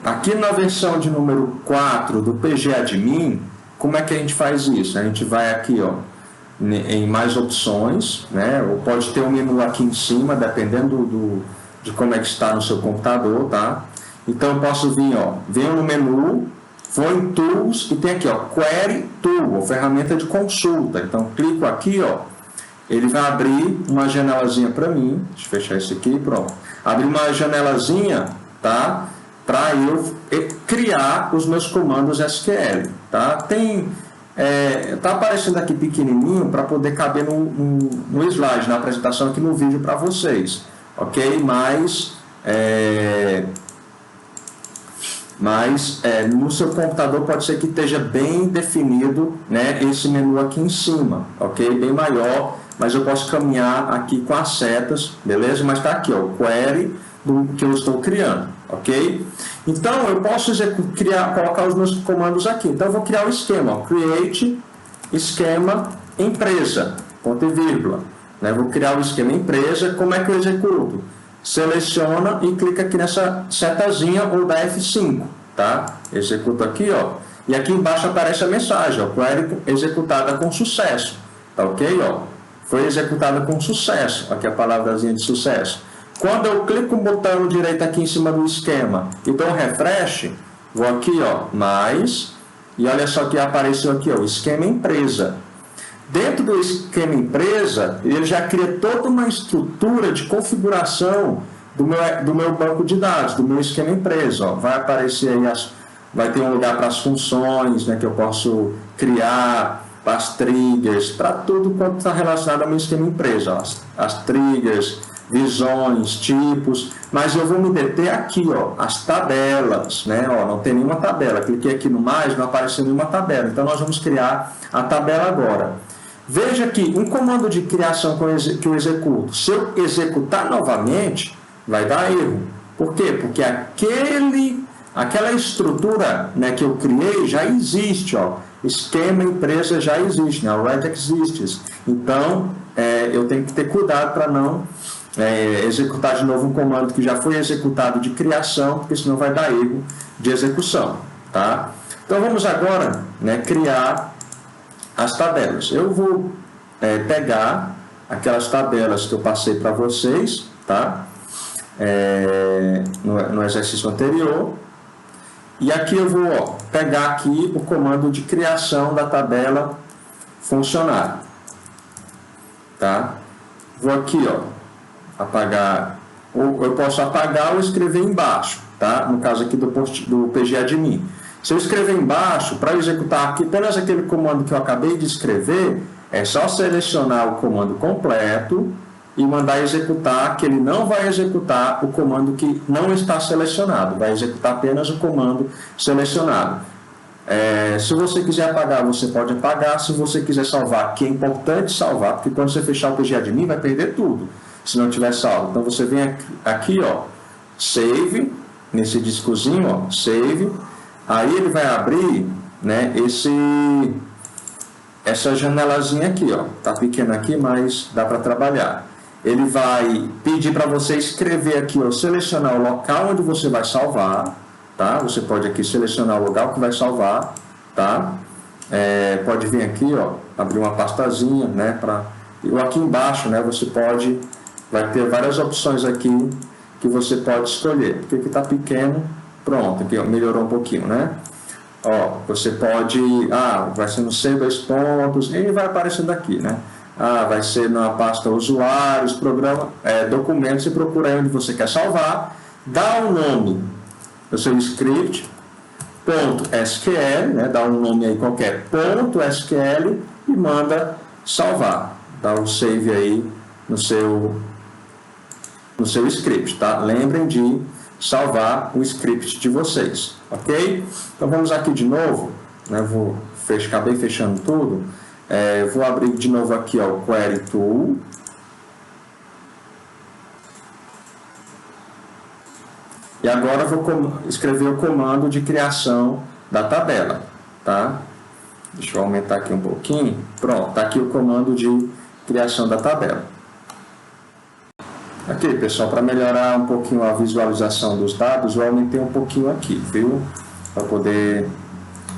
Aqui na versão de número 4 do PGAdmin, como é que a gente faz isso? A gente vai aqui, ó, em mais opções, né? Ou pode ter um menu aqui em cima, dependendo de como é que está no seu computador, tá? Então eu posso vir, ó, venho no menu, vou em Tools e tem aqui, ó, Query Tool, ou ferramenta de consulta. Então clico aqui, ó, ele vai abrir uma janelazinha para mim. Deixa eu fechar isso aqui, pronto. Abrir uma janelazinha, tá? Para eu criar os meus comandos SQL, tá? Tá aparecendo aqui pequenininho para poder caber no slide, na apresentação aqui no vídeo para vocês, ok? Mas no seu computador pode ser que esteja bem definido, né, esse menu aqui em cima, ok? Bem maior, mas eu posso caminhar aqui com as setas, beleza? Mas está aqui, ó, o query do que eu estou criando, ok? Então, eu posso colocar os meus comandos aqui. Então, eu vou criar o esquema, ó, Create Esquema Empresa, ponto e vírgula. Né? Vou criar o esquema empresa. Como é que eu executo? Seleciona e clica aqui nessa setazinha ou da F5, tá? Executo aqui, ó. E aqui embaixo aparece a mensagem, ó, query executada com sucesso, tá ok? Ó, foi executada com sucesso, aqui a palavrazinha de sucesso. Quando eu clico o botão direito aqui em cima do esquema e dou um refresh, vou aqui, ó, mais, e olha só que apareceu aqui, ó, o esquema empresa. Dentro do esquema empresa, ele já cria toda uma estrutura de configuração do meu banco de dados, do meu esquema empresa. Ó. Vai aparecer aí, vai ter um lugar para as funções, né, que eu posso criar, para as triggers, para tudo quanto está relacionado ao meu esquema empresa. Ó. As triggers, visões, tipos, mas eu vou me deter aqui, ó, as tabelas, né? Ó, não tem nenhuma tabela. Cliquei aqui no mais, não apareceu nenhuma tabela. Então, nós vamos criar a tabela agora. Veja aqui, um comando de criação que eu executo, se eu executar novamente, vai dar erro. Por quê? Porque aquela estrutura, né, que eu criei já existe, ó. Esquema empresa já existe, né? Already exists. Então, eu tenho que ter cuidado para não executar de novo um comando que já foi executado de criação, porque senão vai dar erro de execução, tá? Então, vamos agora, né, criar as tabelas. Eu vou pegar aquelas tabelas que eu passei para vocês, tá? No exercício anterior. E aqui eu vou, ó, pegar aqui o comando de criação da tabela funcionário. Tá? Vou aqui, ó, apagar, ou eu posso apagar ou escrever embaixo, tá? No caso aqui do PGAdmin. Se eu escrever embaixo, para executar aqui apenas aquele comando que eu acabei de escrever, é só selecionar o comando completo e mandar executar, que ele não vai executar o comando que não está selecionado, vai executar apenas o comando selecionado. Se você quiser apagar, você pode apagar. Se você quiser salvar, que é importante salvar, porque quando você fechar o PGAdmin vai perder tudo. se não tiver salvo. Então você vem aqui, ó, save, nesse discozinho, ó, save, aí ele vai abrir, né, essa janelazinha aqui, ó, tá pequena aqui, mas dá para trabalhar. Ele vai pedir para você escrever aqui, ó, selecionar o local onde você vai salvar, tá? Você pode aqui selecionar o local que vai salvar, tá? Pode vir aqui, ó, abrir uma pastazinha, né, ou aqui embaixo, né, vai ter várias opções aqui que você pode escolher. Porque aqui tá pequeno, pronto, aqui, ó, melhorou um pouquinho, né? Ó, você pode, vai ser no C2 pontos, e vai aparecendo aqui, né? Vai ser na pasta usuários, programa, documentos, você procura aí onde você quer salvar, dá um nome do seu script, .sql, né? Dá um nome aí qualquer, .sql, e manda salvar. Dá um save aí no seu script, tá? Lembrem de salvar o script de vocês, ok? Então vamos aqui de novo, né? Acabei fechando tudo. Vou abrir de novo aqui, ó, o Query Tool. E agora vou escrever o comando de criação da tabela, tá? Deixa eu aumentar aqui um pouquinho. Pronto, tá aqui o comando de criação da tabela. Aqui, pessoal, para melhorar um pouquinho a visualização dos dados, eu aumentei um pouquinho aqui, viu? Para poder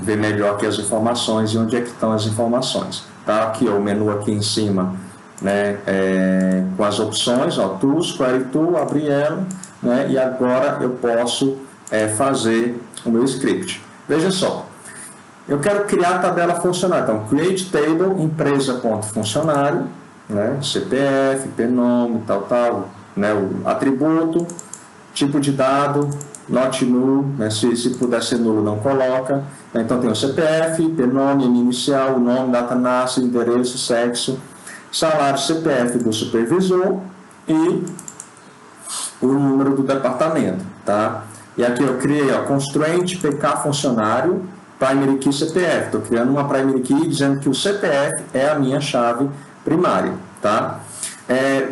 ver melhor aqui as informações e onde é que estão as informações. Tá aqui, ó, o menu aqui em cima, né, com as opções, ó, Tools, Query Tool, abri ela, né, e agora eu posso fazer o meu script. Veja só, eu quero criar a tabela funcionário. Então, create table, empresa.funcionário, né, CPF, PNOM, tal, né, o atributo, tipo de dado, not null, né, se puder ser nulo não coloca. Então tem o CPF, PNOM, inicial, o nome, data nasce, endereço, sexo, salário, CPF do supervisor e o número do departamento, tá? E aqui eu criei, ó, constraint PK funcionário, primary key CPF. Estou criando uma primary key dizendo que o CPF é a minha chave primária, tá?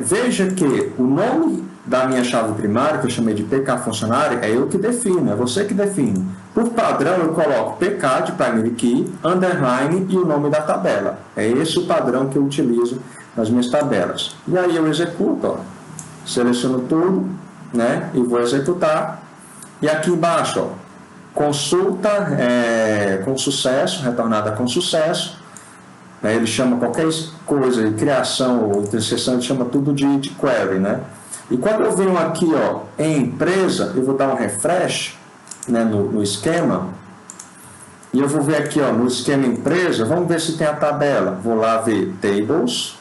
Veja que o nome da minha chave primária, que eu chamei de PK funcionário, é eu que defino, é você que define. Por padrão, eu coloco PK de primary key, underline e o nome da tabela. É esse o padrão que eu utilizo nas minhas tabelas. E aí eu executo, ó, seleciono tudo, né, e vou executar. E aqui embaixo, ó, consulta com sucesso, retornada com sucesso. Ele chama qualquer coisa, criação ou interseção, ele chama tudo de query, né? E quando eu venho aqui, ó, em empresa, eu vou dar um refresh, né, no esquema, e eu vou ver aqui, ó, no esquema empresa, vamos ver se tem a tabela. Vou lá ver tables,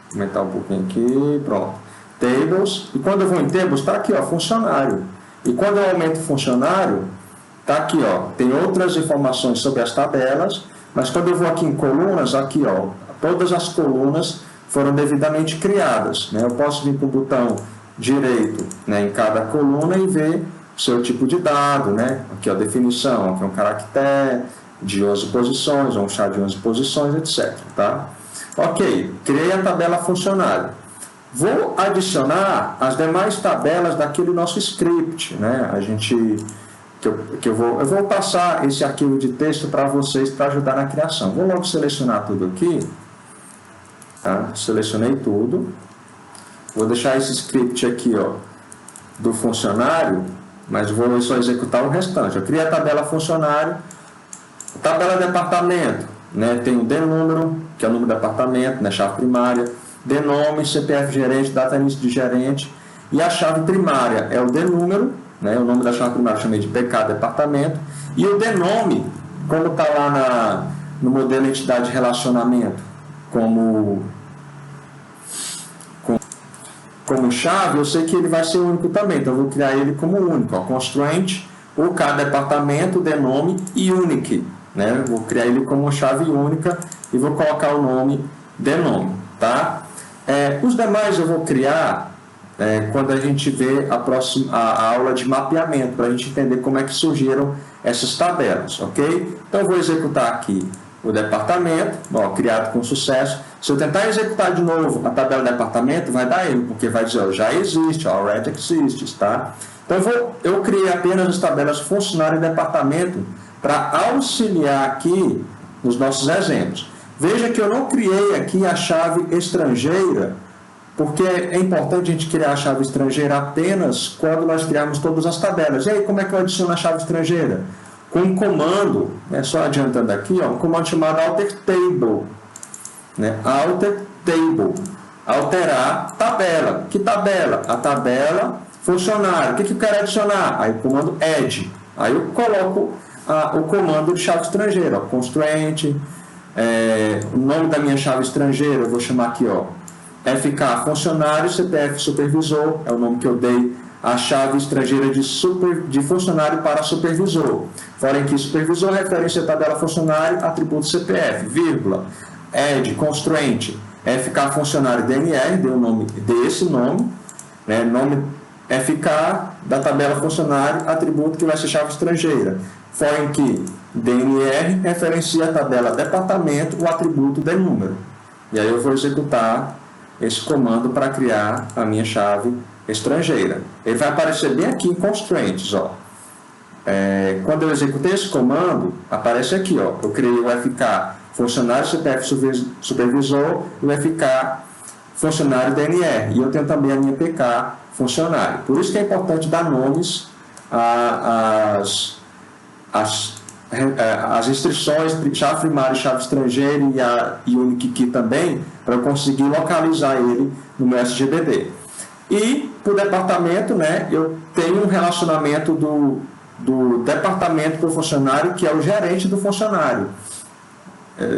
vou aumentar um pouquinho aqui, pronto, tables, e quando eu vou em tables, está aqui, ó, funcionário. E quando eu aumento o funcionário, está aqui, ó, tem outras informações sobre as tabelas, mas quando eu vou aqui em colunas, aqui, ó, todas as colunas foram devidamente criadas, né? Eu posso vir para o botão direito, né, em cada coluna e ver o seu tipo de dado, né? Aqui a definição, aqui é um caractere de 11 posições, ou um char de 11 posições, etc. Tá? Ok, criei a tabela funcionário. Vou adicionar as demais tabelas daquele nosso script, né? Eu vou passar esse arquivo de texto para vocês para ajudar na criação. Vou logo selecionar tudo aqui. Tá? Selecionei tudo. Vou deixar esse script aqui, ó, do funcionário, mas vou só executar o restante. Eu criei a tabela funcionário, tabela departamento, né? Tem o DNúmero, que é o número do departamento, né? Chave primária, DNome, CPF gerente, data início de gerente, e a chave primária é o DNúmero, né? O nome da chave primária eu chamei de PK departamento, e o DNome, como está lá no modelo entidade de relacionamento, como chave, eu sei que ele vai ser único também, então eu vou criar ele como único, ó, constraint, o cada departamento, DNome e unique, né? Vou criar ele como chave única e vou colocar o nome DNome, tá? Os demais eu vou criar quando a gente vê a aula de mapeamento, para a gente entender como é que surgiram essas tabelas, ok? Então eu vou executar aqui o departamento, ó, criado com sucesso. Se eu tentar executar de novo a tabela departamento, vai dar erro, porque vai dizer, ó, já existe, ó, already exists, tá? Então eu criei apenas as tabelas funcionário e departamento para auxiliar aqui nos nossos exemplos. Veja que eu não criei aqui a chave estrangeira, porque é importante a gente criar a chave estrangeira apenas quando nós criarmos todas as tabelas. E aí, como é que eu adiciono a chave estrangeira? Com um comando, né, só adiantando aqui, ó, um comando chamado alter table. Né, alter table. Alterar tabela. Que tabela? A tabela funcionário. O que eu quero adicionar? Aí o comando add. Aí eu coloco o comando de chave estrangeira. Ó, constraint. O nome da minha chave estrangeira, eu vou chamar aqui, ó, FK funcionário, CPF supervisor, é o nome que eu dei a chave estrangeira de funcionário para supervisor. Fora que supervisor, referência à tabela funcionário, atributo CPF, vírgula, add, constraint, FK funcionário DNR, dei esse nome, né, nome FK da tabela funcionário, atributo que vai ser chave estrangeira. Fora que DNR referencia a tabela departamento, o atributo de número. E aí eu vou executar esse comando para criar a minha chave estrangeira. Ele vai aparecer bem aqui em constraints, ó. Quando eu executei esse comando, aparece aqui, ó. Eu criei o FK funcionário CPF supervisor e o FK funcionário DNR. E eu tenho também a minha PK funcionário. Por isso que é importante dar nomes as restrições, chave primária e chave estrangeira e unique key também, para eu conseguir localizar ele no meu SGBD. E, para o departamento, né, eu tenho um relacionamento do departamento para o funcionário, que é o gerente do funcionário,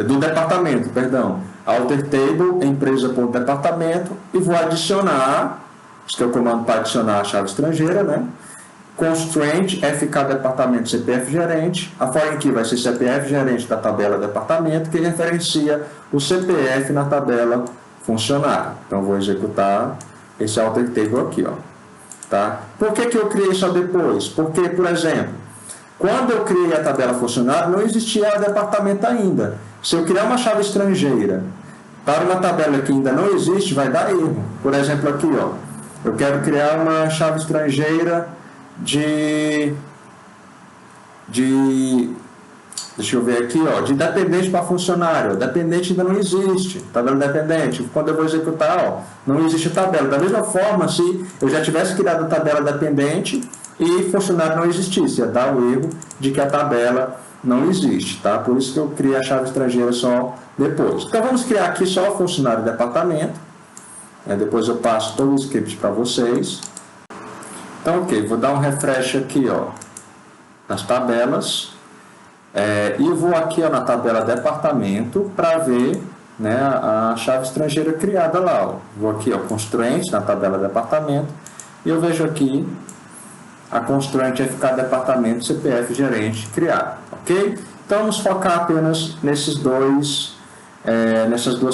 do departamento, perdão. Alter table, empresa.departamento, e vou adicionar, isso que é o comando para adicionar a chave estrangeira, né? Constraint, FK departamento, CPF gerente. A foreign key vai ser CPF gerente da tabela departamento, que referencia o CPF na tabela funcionário. Então, vou executar esse alter table aqui, ó. Tá? Por que eu criei só depois? Porque, por exemplo, quando eu criei a tabela funcionário, não existia departamento ainda. Se eu criar uma chave estrangeira para uma tabela que ainda não existe, vai dar erro. Por exemplo, aqui, ó, eu quero criar uma chave estrangeira deixa eu ver aqui, ó, de dependente para funcionário. Dependente ainda não existe, tabela dependente. Quando eu vou executar, ó, não existe tabela. Da mesma forma, se eu já tivesse criado a tabela dependente e funcionário não existisse, ia dar o erro de que a tabela não existe, tá? Por isso que eu criei a chave estrangeira só depois. Então vamos criar aqui só o funcionário e departamento. Depois eu passo todo o script para vocês. Então, ok, vou dar um refresh aqui, ó, nas tabelas, e vou aqui, ó, na tabela departamento para ver, né, a chave estrangeira criada lá, ó. Vou aqui, ó, constraint na tabela departamento, e eu vejo aqui a constraint FK departamento CPF gerente criado, ok? Então vamos focar apenas nessas duas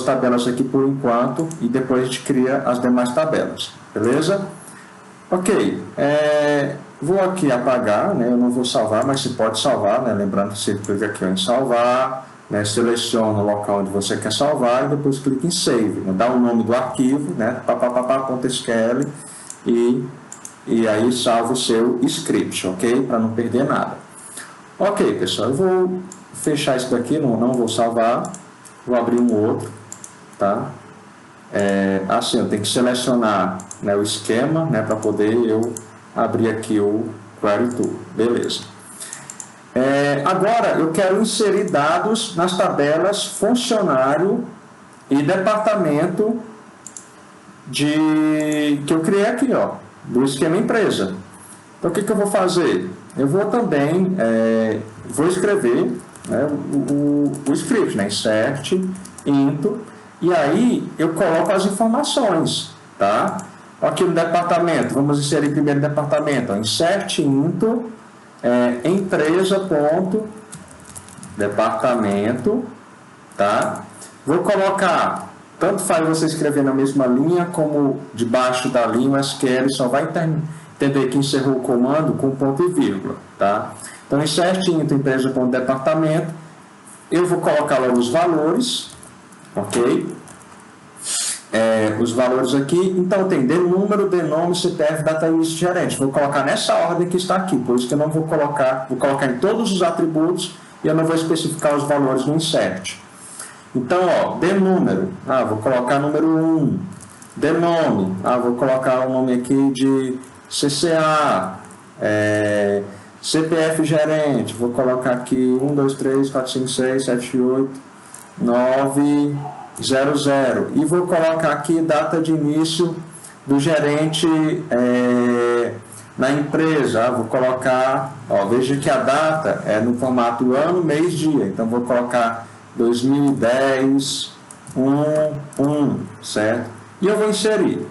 tabelas aqui por enquanto, e depois a gente cria as demais tabelas, beleza? Ok, vou aqui apagar, né? Eu não vou salvar, mas você pode salvar, né? Lembrando que você clica aqui em salvar, né? Seleciona o local onde você quer salvar e depois clica em save, né? Dá o nome do arquivo, né? .sql e aí salva o seu script, ok? Para não perder nada. Ok, pessoal, eu vou fechar isso daqui, não vou salvar, vou abrir um outro, tá? Assim, eu tenho que selecionar, né, o esquema, né, para poder eu abrir aqui o Query Tool, beleza. Agora eu quero inserir dados nas tabelas funcionário e departamento que eu criei aqui, ó, do esquema empresa. Então o que eu vou fazer? Eu vou também vou escrever, né, o script, né, insert into. E aí, eu coloco as informações, tá? Aqui no departamento, vamos inserir primeiro departamento, ó, insert into empresa.departamento, tá? Vou colocar, tanto faz você escrever na mesma linha, como debaixo da linha, o SQL só vai entender que encerrou o comando com ponto e vírgula, tá? Então, insert into empresa.departamento, eu vou colocar logo os valores, ok? Os valores aqui, então tem de número, de nome, CPF, data e início de gerente. Vou colocar nessa ordem que está aqui, por isso que eu não vou colocar em todos os atributos e eu não vou especificar os valores no insert. Então, de número, vou colocar número 1, de nome, vou colocar o nome aqui de CCA, CPF gerente, vou colocar aqui 1, 2, 3, 4, 5, 6, 7, 8, 9, 00 e vou colocar aqui data de início do gerente na empresa. Vou colocar, veja que a data é no formato ano, mês, dia, então vou colocar 2010 1, certo? E eu vou inserir,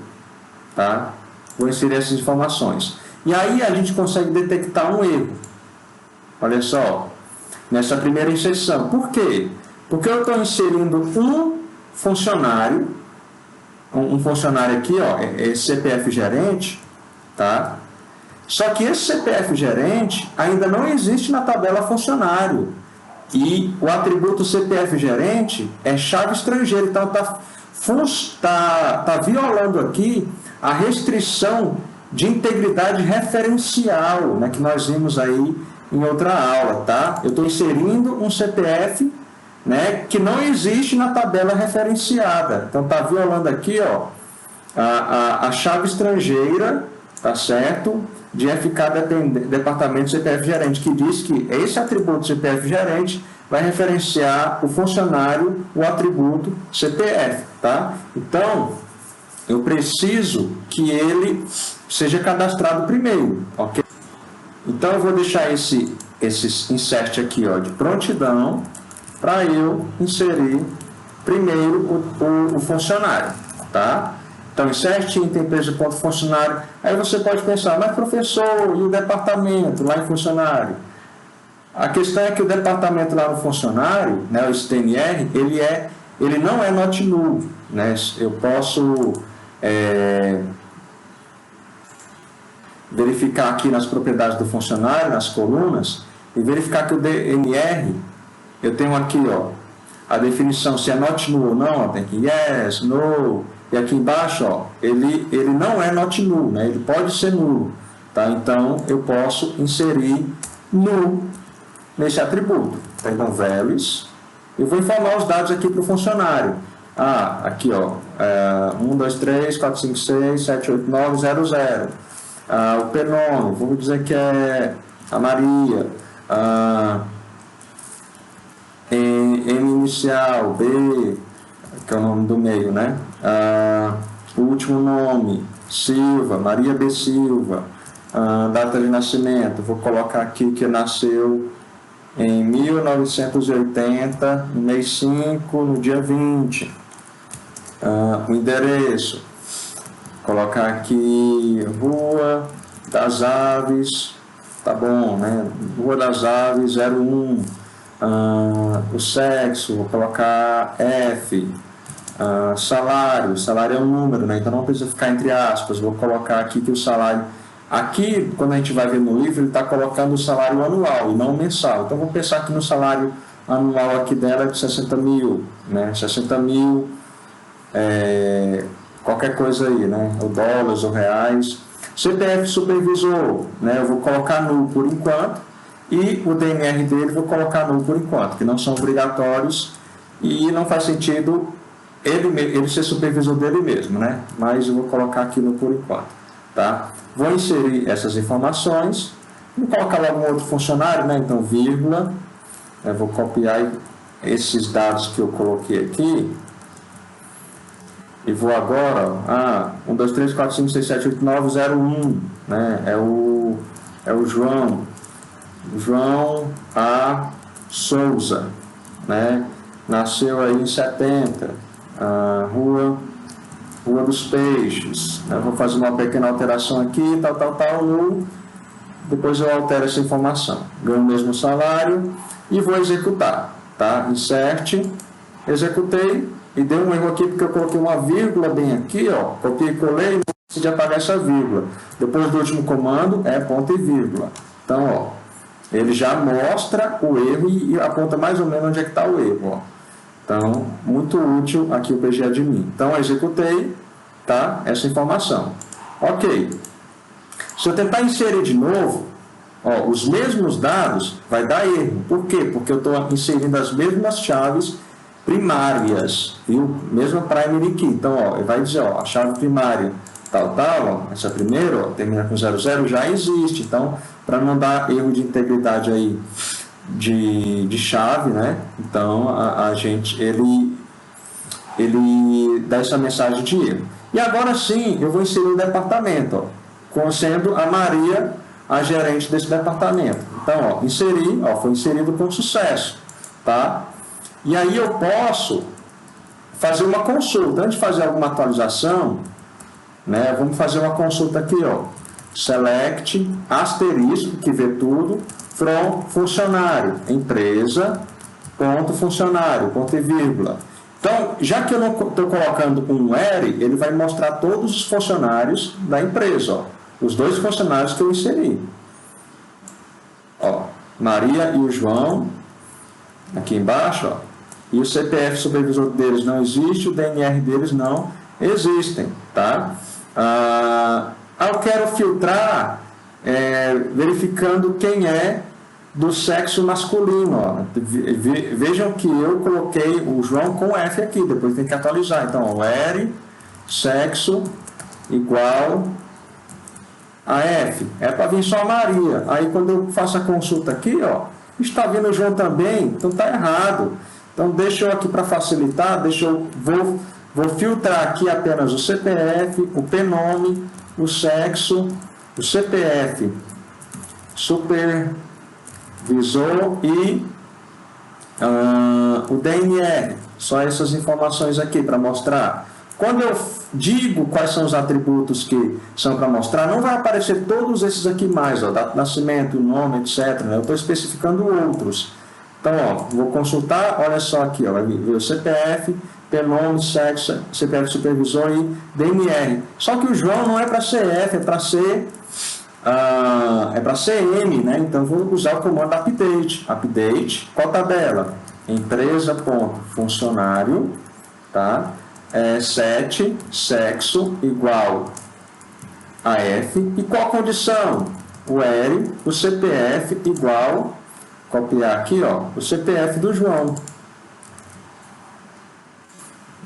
tá? Vou inserir essas informações e aí a gente consegue detectar um erro, olha só, nessa primeira inserção. Por quê? Porque eu estou inserindo um funcionário aqui, é CPF gerente, tá? Só que esse CPF gerente ainda não existe na tabela funcionário e o atributo CPF gerente é chave estrangeira, então tá violando aqui a restrição de integridade referencial, né, que nós vimos aí em outra aula, tá? Eu estou inserindo um CPF, né, que não existe na tabela referenciada. Então está violando aqui a chave estrangeira, tá certo? De FK departamento CPF gerente, que diz que esse atributo CPF gerente vai referenciar o funcionário, o atributo CPF, tá? Então eu preciso que ele seja cadastrado primeiro, ok? Então eu vou deixar esse insert aqui, de prontidão, para eu inserir primeiro o funcionário, tá? Então, insert item empresa.funcionário. Aí você pode pensar, mas professor, e o departamento lá em funcionário? A questão é que o departamento lá no funcionário, né, o STNR, ele não é not null, né? Eu posso verificar aqui nas propriedades do funcionário, nas colunas, e verificar que o DNR, eu tenho aqui, a definição se é not null ou não, tem que yes, no, e aqui embaixo, ele não é not null, né? Ele pode ser nulo, tá? Então, eu posso inserir null nesse atributo. Então, values, eu vou informar os dados aqui para o funcionário. Aqui, 1, 2, 3, 4, 5, 6, 7, 8, 9, 0, 0. O prenome, vamos dizer que é a Maria. M inicial, B, que é o nome do meio, né? O último nome, Silva, Maria B. Silva. Data de nascimento, vou colocar aqui que nasceu em 1980, no mês 5, no dia 20. O endereço, colocar aqui Rua das Aves, tá bom, né? Rua das Aves 01. O sexo, vou colocar F. Salário é um número, né? Então não precisa ficar entre aspas. Vou colocar aqui que o salário, aqui quando a gente vai ver no livro, ele está colocando o salário anual e não mensal. Então vou pensar que no salário anual aqui dela é de 60 mil, né? 60 mil, qualquer coisa aí, né? Ou dólares ou reais. CPF supervisor, né? Eu vou colocar null por enquanto. E o DNR dele vou colocar null por enquanto, que não são obrigatórios e não faz sentido ele ser supervisor dele mesmo, né? Mas eu vou colocar aqui no por enquanto, tá? Vou inserir essas informações, vou colocar logo um outro funcionário, né? Então, vírgula, eu vou copiar esses dados que eu coloquei aqui e vou agora, 1, 2, 3, 4, 5, 6, 7, 8, 9, 0, 1, né? É o João A. Souza, né? Nasceu aí em 70, Rua dos Peixes, né? Vou fazer uma pequena alteração aqui, tal, depois eu altero essa informação, ganho o mesmo salário e vou executar, tá? Insert, executei e deu um erro aqui porque eu coloquei uma vírgula bem aqui, copiei e colei e não decidi apagar essa vírgula. Depois do último comando é ponto e vírgula. Então, Ele já mostra o erro e aponta mais ou menos onde é que está o erro. Ó. Então, muito útil aqui o PGAdmin. Então, eu executei, tá, essa informação. Ok. Se eu tentar inserir de novo, ó, os mesmos dados, vai dar erro. Por quê? Porque eu estou inserindo as mesmas chaves primárias, viu? Mesma primary key. Então, ó, ele vai dizer, ó, a chave primária tal, ó, essa primeira, ó, termina com 00, já existe. Então, para não dar erro de integridade aí de chave, né? Então, ele dá essa mensagem de erro. E agora sim, eu vou inserir o departamento, ó, sendo a Maria a gerente desse departamento. Então, ó, inseri, ó, foi inserido com sucesso, tá? E aí eu posso fazer uma consulta. Antes de fazer alguma atualização, né, vamos fazer uma consulta aqui, ó. Select, asterisco, que vê tudo, from funcionário, empresa, ponto funcionário, ponto e vírgula. Então, já que eu não estou colocando um where, ele vai mostrar todos os funcionários da empresa, ó. Os 2 funcionários que eu inseri. Ó, Maria e o João, aqui embaixo, ó, e o CPF supervisor deles não existe, o DNR deles não existem, tá? Eu quero filtrar verificando quem é do sexo masculino, ó. Vejam que eu coloquei o João com F aqui, depois tem que atualizar. Então, where sexo igual a F, é para vir só a Maria. Aí quando eu faço a consulta aqui, ó, está vindo o João também, então está errado. Então deixa eu aqui para facilitar, vou filtrar aqui apenas o CPF, o pnome, o sexo, o CPF, supervisor e o DNR. Só essas informações aqui para mostrar. Quando eu digo quais são os atributos que são para mostrar, não vai aparecer todos esses aqui mais, ó, data de nascimento, nome, etc. Né? Eu estou especificando outros. Então, ó, vou consultar, olha só aqui, ó, vai ver o CPF, pnome, sexo, CPF supervisor e DNR. Só que o João não é para CF, é para ser é para CM, né? Então vou usar o comando update. Update, qual tabela? Empresa.funcionário, tá? 7, sexo igual a F. E qual a condição? O L, o CPF igual, copiar aqui, ó, o CPF do João.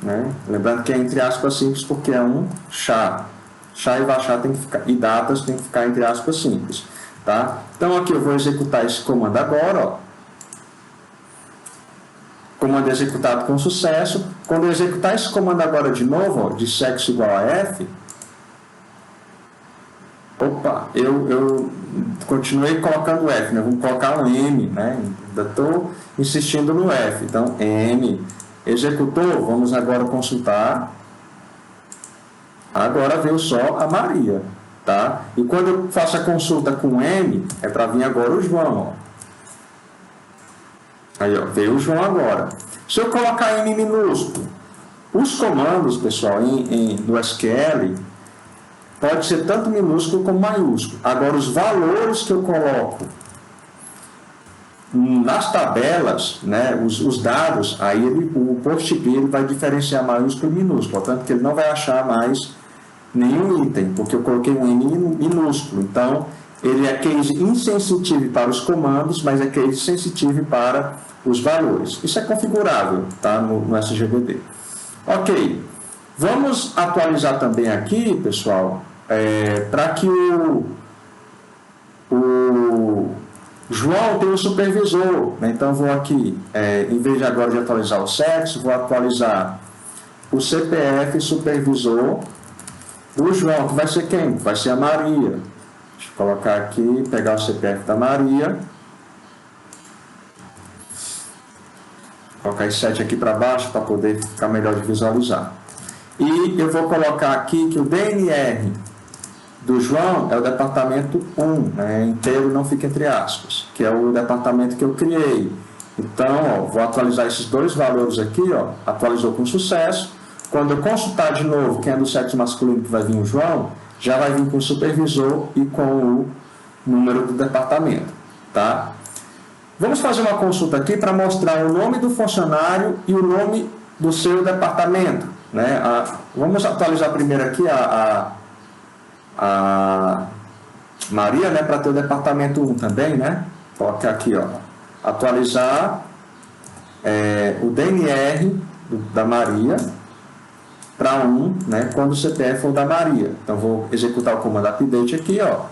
Né? Lembrando que é entre aspas simples porque é um chá. Chá e vachá tem que ficar, e datas tem que ficar entre aspas simples. Tá? Então aqui eu vou executar esse comando agora, ó. Comando executado com sucesso. Quando eu executar esse comando agora de novo, ó, de sexo igual a F, opa, eu continuei colocando F, né? Vamos colocar um M, né? Ainda estou insistindo no F. Então, M executou, vamos agora consultar. Agora veio só a Maria, tá? E quando eu faço a consulta com M, é para vir agora o João, ó. Aí, ó, veio o João agora. Se eu colocar M minúsculo, os comandos, pessoal, do SQL, pode ser tanto minúsculo como maiúsculo. Agora, os valores que eu coloco nas tabelas, né, os dados, aí o PostGre ele vai diferenciar maiúsculo e minúsculo, portanto que ele não vai achar mais nenhum item, porque eu coloquei um M minúsculo. Então, ele é case insensitive para os comandos, mas é case sensitive para os valores. Isso é configurável, tá, no SGBD. Ok, vamos atualizar também aqui, pessoal, para que o João tem um supervisor, né? Então vou aqui, em vez de agora de atualizar o sexo, vou atualizar o CPF supervisor do João, que vai ser quem? Vai ser a Maria. Deixa eu colocar aqui, pegar o CPF da Maria. Colocar esse 7 aqui para baixo para poder ficar melhor de visualizar. E eu vou colocar aqui que o DNR do João é o departamento 1, né? Inteiro, não fica entre aspas, que é o departamento que eu criei. Então, ó, vou atualizar esses dois valores aqui, ó, atualizou com sucesso. Quando eu consultar de novo quem é do sexo masculino que vai vir o João, já vai vir com o supervisor e com o número do departamento. tá? Vamos fazer uma consulta aqui para mostrar o nome do funcionário e o nome do seu departamento, né? Vamos atualizar primeiro aqui a Maria, né, para ter o departamento 1 também, né? Colocar aqui, ó, atualizar o DNR da Maria para 1, né, quando o CPF for da Maria. Então, vou executar o comando update aqui, ó,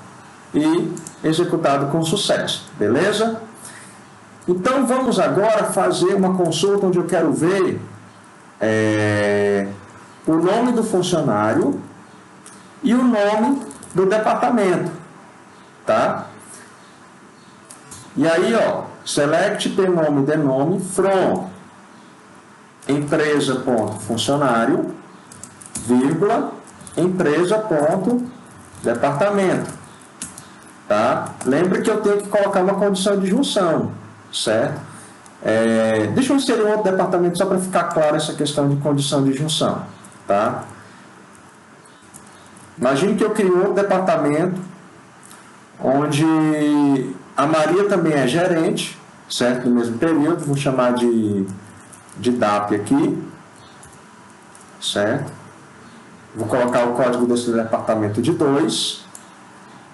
e executado com sucesso, beleza? Então, vamos agora fazer uma consulta onde eu quero ver o nome do funcionário e o nome do departamento, tá? E aí, ó, select pnome denome from empresa.funcionário, vírgula, empresa.departamento, tá? Lembre que eu tenho que colocar uma condição de junção, certo? Deixa eu inserir um outro departamento só para ficar claro essa questão de condição de junção, tá? Imagine que eu crio um outro departamento onde a Maria também é gerente, certo? No mesmo período, vou chamar de DAP aqui, certo? Vou colocar o código desse departamento de 2.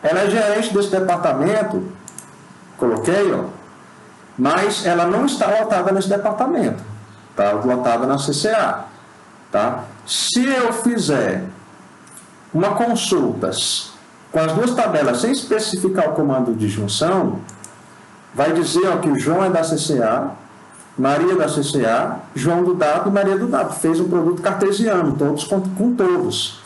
Ela é gerente desse departamento, coloquei, ó, mas ela não está lotada nesse departamento, está lotada na CCA, tá? Se eu fizer uma consulta com as duas tabelas sem especificar o comando de junção, vai dizer, ó, que o João é da CCA, Maria da CCA, João do DAP e Maria do DAP. Fez um produto cartesiano, todos com todos.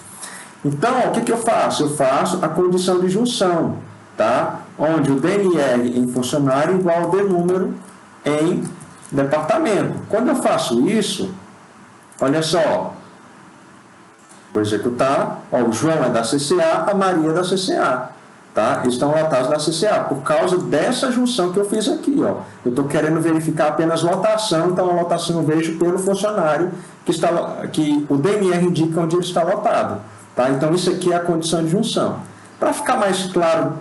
Então, ó, o que eu faço? Eu faço a condição de junção, tá? Onde o DNR em funcionário é igual ao DNúmero em departamento. Quando eu faço isso, olha só, vou executar, ó, o João é da CCA, a Maria é da CCA, tá? Eles estão lotados na CCA, por causa dessa junção que eu fiz aqui, ó. Eu estou querendo verificar apenas lotação, então a lotação eu vejo pelo funcionário que o DNR indica onde ele está lotado, tá? Então isso aqui é a condição de junção. Para ficar mais claro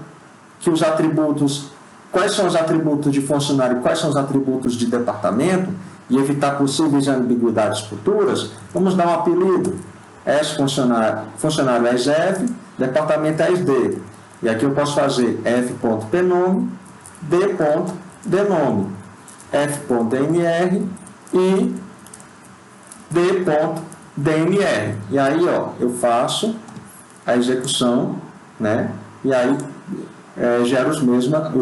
que os atributos, quais são os atributos de funcionário e quais são os atributos de departamento, e evitar possíveis ambiguidades futuras, vamos dar um apelido. S funcionário é F, departamento é D. E aqui eu posso fazer F.pnome, D.denome, F.dnr e D.dnr. E aí, ó, eu faço a execução, né? E aí gera os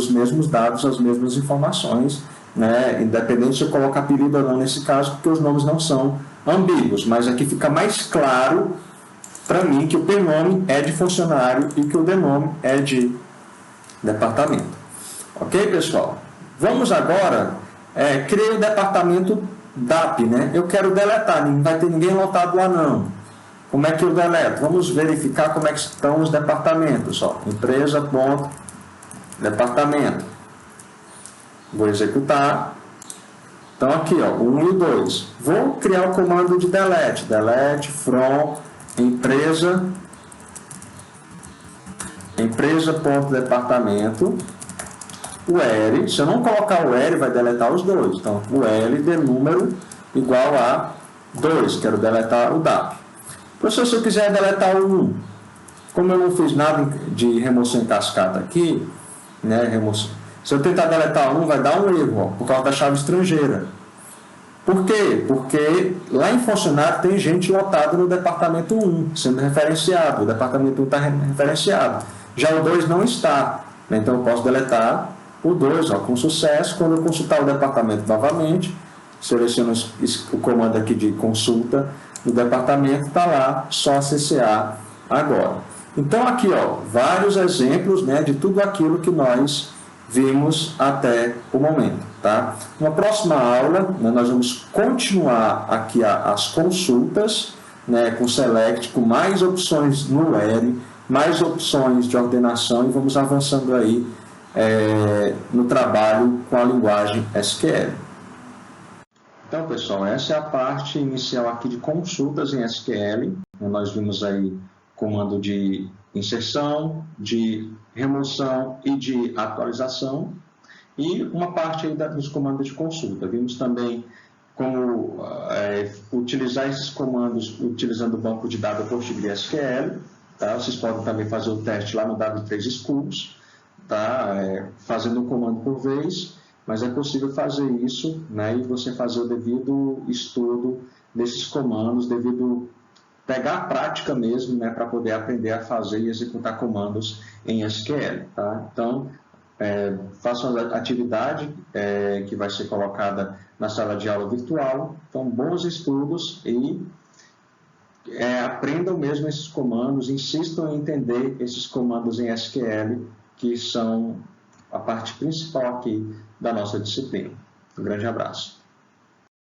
mesmos dados, as mesmas informações, né? Independente se eu coloco apelido ou não nesse caso, porque os nomes não são ambíguos, mas aqui fica mais claro para mim que o pnome é de funcionário e que o denome é de departamento. Ok, pessoal? Vamos agora criar o departamento DAP, né? Eu quero deletar, não vai ter ninguém lotado lá não. Como é que eu deleto? Vamos verificar como é que estão os departamentos. Ó. Empresa.departamento. Vou executar. Então aqui, ó, o 1 e o 2. Vou criar o comando de delete. Delete from empresa.departamento. O L, se eu não colocar o L, vai deletar os dois. Então, o L de número igual a 2. Quero deletar o DAP. Professor, se eu quiser deletar o 1, como eu não fiz nada de remoção em cascata aqui, né, se eu tentar deletar o 1, vai dar um erro, ó, por causa da chave estrangeira. Por quê? Porque lá em funcionário tem gente lotada no departamento 1, sendo referenciado. O departamento 1 está referenciado. Já o 2 não está. Então, eu posso deletar o 2, ó, com sucesso. Quando eu consultar o departamento novamente, seleciono o comando aqui de consulta do departamento, está lá, só a CCA agora. Então, aqui, ó, vários exemplos, né, de tudo aquilo que nós vimos até o momento, tá? Na próxima aula, né, nós vamos continuar aqui as consultas, né, com Select, com mais opções no L, mais opções de ordenação e vamos avançando aí no trabalho com a linguagem SQL. Então, pessoal, essa é a parte inicial aqui de consultas em SQL. Nós vimos aí comando de inserção, de remoção e de atualização. E uma parte aí dos comandos de consulta. Vimos também como utilizar esses comandos utilizando o banco de dados PostgreSQL. Tá? Vocês podem também fazer o teste lá no W3 Schools, tá? Fazendo um comando por vez, mas é possível fazer isso, né? E você fazer o devido estudo desses comandos, devido pegar a prática mesmo, né? Para poder aprender a fazer e executar comandos em SQL. Tá? Então, façam a atividade que vai ser colocada na sala de aula virtual. Então, bons estudos e aprendam mesmo esses comandos, insistam em entender esses comandos em SQL, que são a parte principal aqui da nossa disciplina. Um grande abraço.